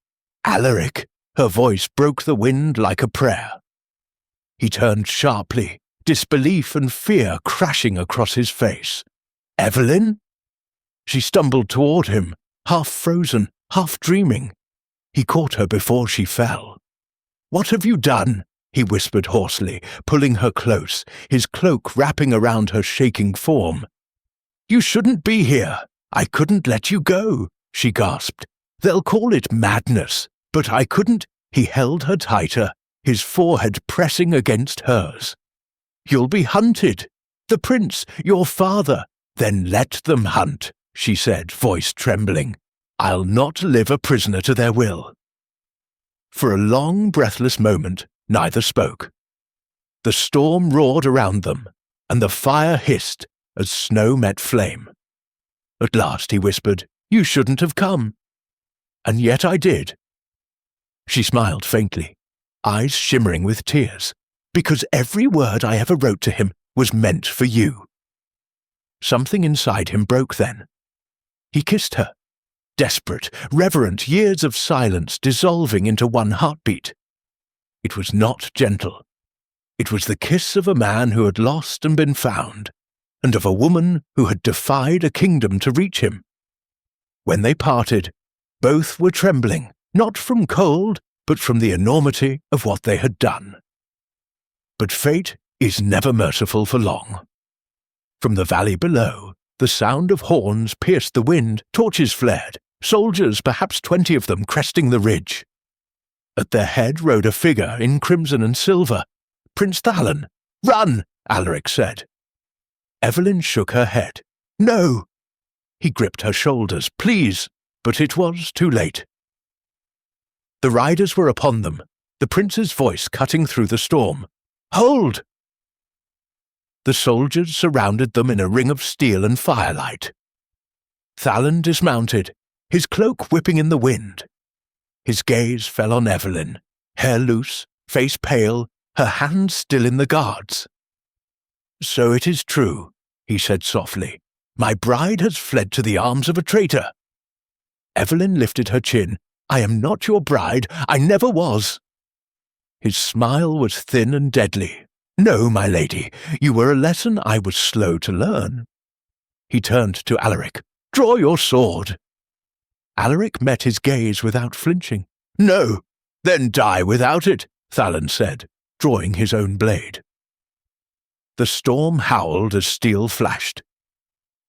Alaric! Her voice broke the wind like a prayer. He turned sharply, disbelief and fear crashing across his face. "Evelyn?" She stumbled toward him, half frozen, half dreaming. He caught her before she fell. "What have you done?" he whispered hoarsely, pulling her close, his cloak wrapping around her shaking form. "You shouldn't be here. I couldn't let you go," she gasped. "They'll call it madness, but I couldn't." He held her tighter, his forehead pressing against hers. "You'll be hunted. The prince, your father." "Then let them hunt," she said, voice trembling. "I'll not live a prisoner to their will." For a long, breathless moment, neither spoke. The storm roared around them, and the fire hissed as snow met flame. At last he whispered, "You shouldn't have come." "And yet I did." She smiled faintly, eyes shimmering with tears, "because every word I ever wrote to him was meant for you." Something inside him broke then. He kissed her. Desperate, reverent years of silence dissolving into one heartbeat. It was not gentle. It was the kiss of a man who had lost and been found, and of a woman who had defied a kingdom to reach him. When they parted, both were trembling, not from cold, but from the enormity of what they had done. But fate is never merciful for long. From the valley below, the sound of horns pierced the wind, torches flared, soldiers, perhaps 20 of them, cresting the ridge. At their head rode a figure in crimson and silver. "Prince Thalon." "Run!" Alaric said. Evelyn shook her head. "No!" He gripped her shoulders. "Please!" But it was too late. The riders were upon them, the prince's voice cutting through the storm. "Hold!" The soldiers surrounded them in a ring of steel and firelight. Thalon dismounted, his cloak whipping in the wind. His gaze fell on Evelyn, hair loose, face pale, her hand still in the guards. "So it is true," he said softly. "My bride has fled to the arms of a traitor." Evelyn lifted her chin. "I am not your bride. I never was." His smile was thin and deadly. "No, my lady, you were a lesson I was slow to learn." He turned to Alaric. "Draw your sword." Alaric met his gaze without flinching. "No." "Then die without it," Thalon said, drawing his own blade. The storm howled as steel flashed.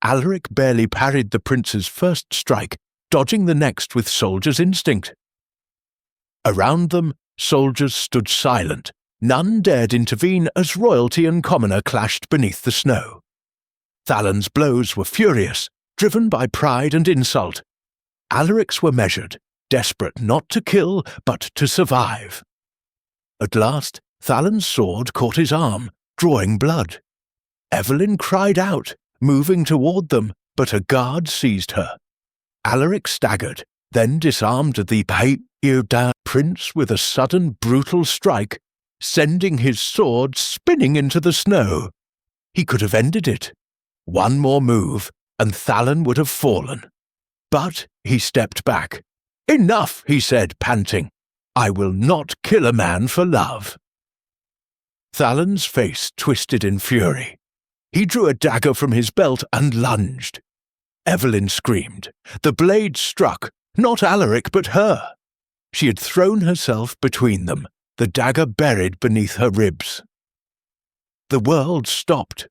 Alaric barely parried the prince's first strike, dodging the next with soldier's instinct. Around them, soldiers stood silent. None dared intervene as royalty and commoner clashed beneath the snow. Thalon's blows were furious, driven by pride and insult. Alaric's were measured, desperate not to kill, but to survive. At last, Thalon's sword caught his arm, drawing blood. Evelyn cried out, moving toward them, but a guard seized her. Alaric staggered, then disarmed the Païda prince with a sudden brutal strike, sending his sword spinning into the snow. He could have ended it. One more move, and Thalon would have fallen. But he stepped back. "Enough," he said, panting. "I will not kill a man for love." Thalon's face twisted in fury. He drew a dagger from his belt and lunged. Evelyn screamed. The blade struck, Not Alaric, but her. She had thrown herself between them, the dagger buried beneath her ribs. The world stopped.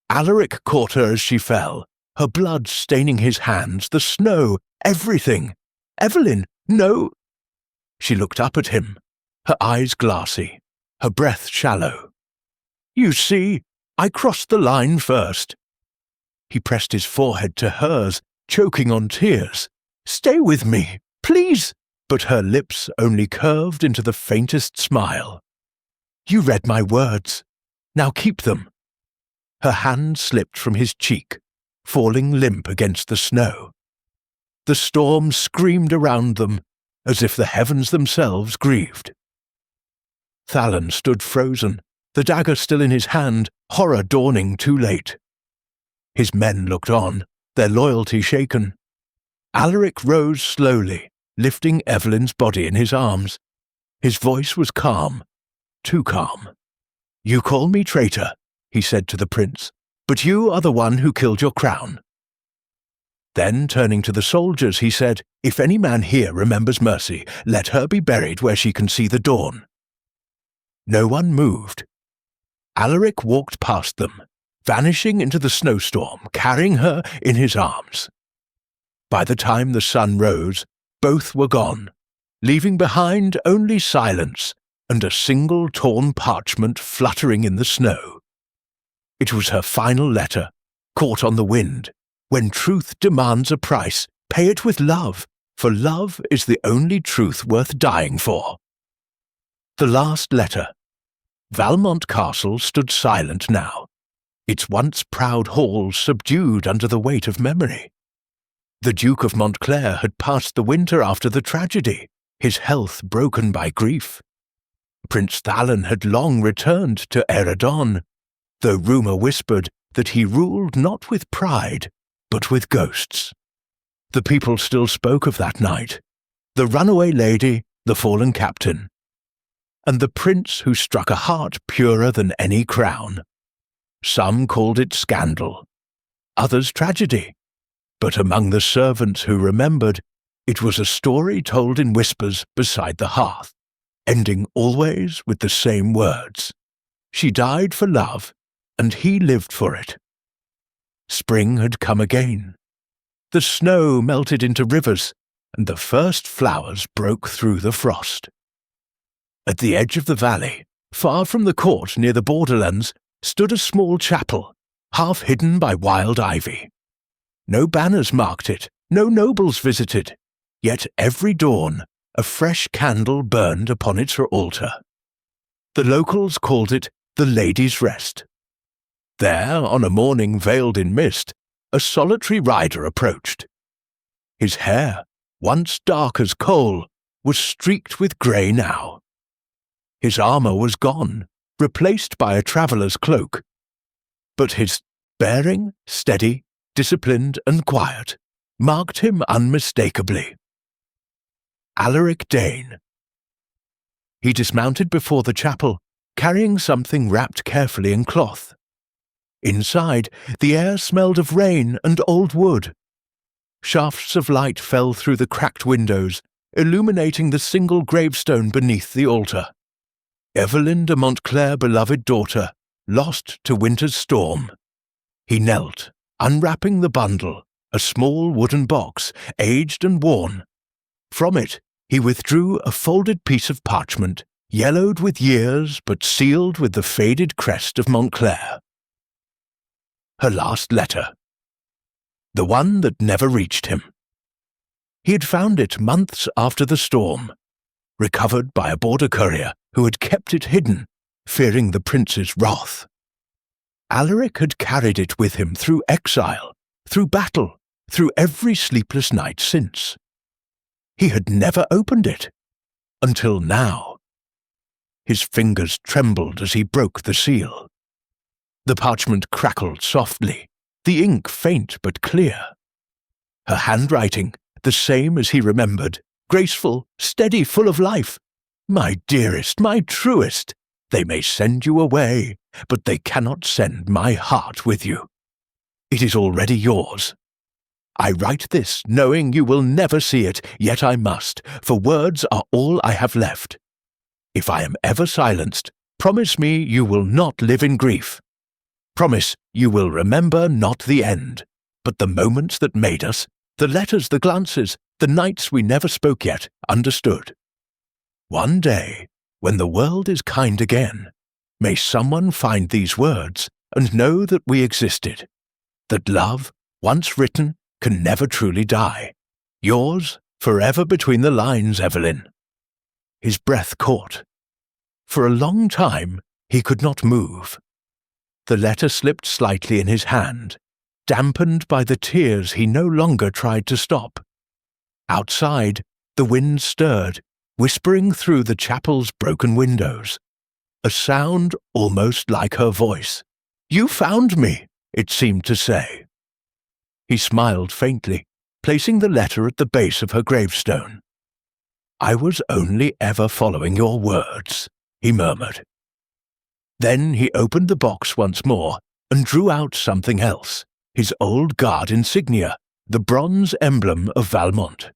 Alaric caught her as she fell, her blood staining his hands, the snow, everything. Evelyn, no! She looked up at him, her eyes glassy, her breath shallow. You see, I crossed the line first. He pressed his forehead to hers, choking on tears. Stay with me, please! But her lips only curved into the faintest smile. You read my words. Now keep them. Her hand slipped from his cheek, falling limp against the snow. The storm screamed around them, as if the heavens themselves grieved. Thalon stood frozen, the dagger still in his hand, horror dawning too late. His men looked on, their loyalty shaken. Alaric rose slowly, lifting Evelyn's body in his arms. His voice was calm, too calm. You call me traitor, he said to the prince, but you are the one who killed your crown. Then, turning to the soldiers, he said, If any man here remembers Mercy, let her be buried where she can see the dawn. No one moved. Alaric walked past them, vanishing into the snowstorm, carrying her in his arms. By the time the sun rose, both were gone, leaving behind only silence and a single torn parchment fluttering in the snow. It was her final letter, caught on the wind. When truth demands a price, pay it with love, for love is the only truth worth dying for. The last letter. Valmont Castle stood silent now, its once proud halls subdued under the weight of memory. The Duke of Montclair had passed the winter after the tragedy, his health broken by grief. Prince Thalon had long returned to Eredon, though rumour whispered that he ruled not with pride, but with ghosts. The people still spoke of that night, the runaway lady, the fallen captain, and the prince who struck a heart purer than any crown. Some called it scandal, others tragedy, but among the servants who remembered, it was a story told in whispers beside the hearth, ending always with the same words. She died for love, and he lived for it. Spring had come again. The snow melted into rivers, and the first flowers broke through the frost. At the edge of the valley, far from the court near the borderlands, stood a small chapel, half hidden by wild ivy. No banners marked it, no nobles visited, yet every dawn a fresh candle burned upon its altar. The locals called it the Lady's Rest. There, on a morning veiled in mist, a solitary rider approached. His hair, once dark as coal, was streaked with grey now. His armour was gone, replaced by a traveller's cloak. But his bearing, steady, disciplined and quiet, marked him unmistakably. Alaric Dane. He dismounted before the chapel, carrying something wrapped carefully in cloth. Inside, the air smelled of rain and old wood. Shafts of light fell through the cracked windows, illuminating the single gravestone beneath the altar. Evelyn de Montclair, beloved daughter, lost to winter's storm. He knelt, unwrapping the bundle, a small wooden box, aged and worn. From it, he withdrew a folded piece of parchment, yellowed with years but sealed with the faded crest of Montclair. Her last letter. The one that never reached him. He had found it months after the storm, recovered by a border courier who had kept it hidden, fearing the prince's wrath. Alaric had carried it with him through exile, through battle, through every sleepless night since. He had never opened it, until now. His fingers trembled as he broke the seal. The parchment crackled softly, the ink faint but clear. Her handwriting, the same as he remembered, graceful, steady, full of life. My dearest, my truest, they may send you away, but they cannot send my heart with you. It is already yours. I write this, knowing you will never see it, yet I must, for words are all I have left. If I am ever silenced, promise me you will not live in grief. Promise you will remember not the end, but the moments that made us, the letters, the glances, the nights we never spoke yet, understood. One day, when the world is kind again, may someone find these words and know that we existed, that love, once written, can never truly die. Yours, forever between the lines, Evelyn. His breath caught. For a long time, he could not move. The letter slipped slightly in his hand, dampened by the tears he no longer tried to stop. Outside, the wind stirred, whispering through the chapel's broken windows. A sound almost like her voice. "You found me," it seemed to say. He smiled faintly, placing the letter at the base of her gravestone. "I was only ever following your words," he murmured. Then he opened the box once more and drew out something else, his old guard insignia, the bronze emblem of Valmont.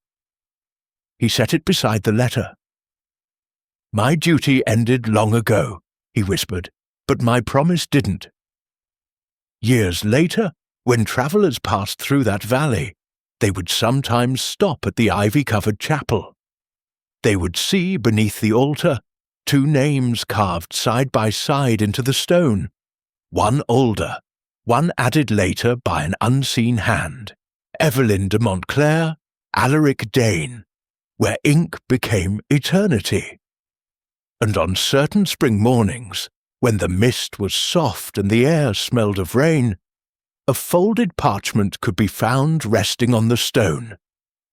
He set it beside the letter. "My duty ended long ago," he whispered, "but my promise didn't." Years later, when travellers passed through that valley, they would sometimes stop at the ivy-covered chapel. They would see beneath the altar 2 names carved side by side into the stone, one older, one added later by an unseen hand, Evelyn de Montclair, Alaric Dane, where ink became eternity. And on certain spring mornings, when the mist was soft and the air smelled of rain, a folded parchment could be found resting on the stone,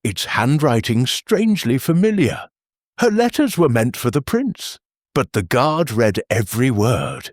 its handwriting strangely familiar. Her letters were meant for the prince, but the guard read every word.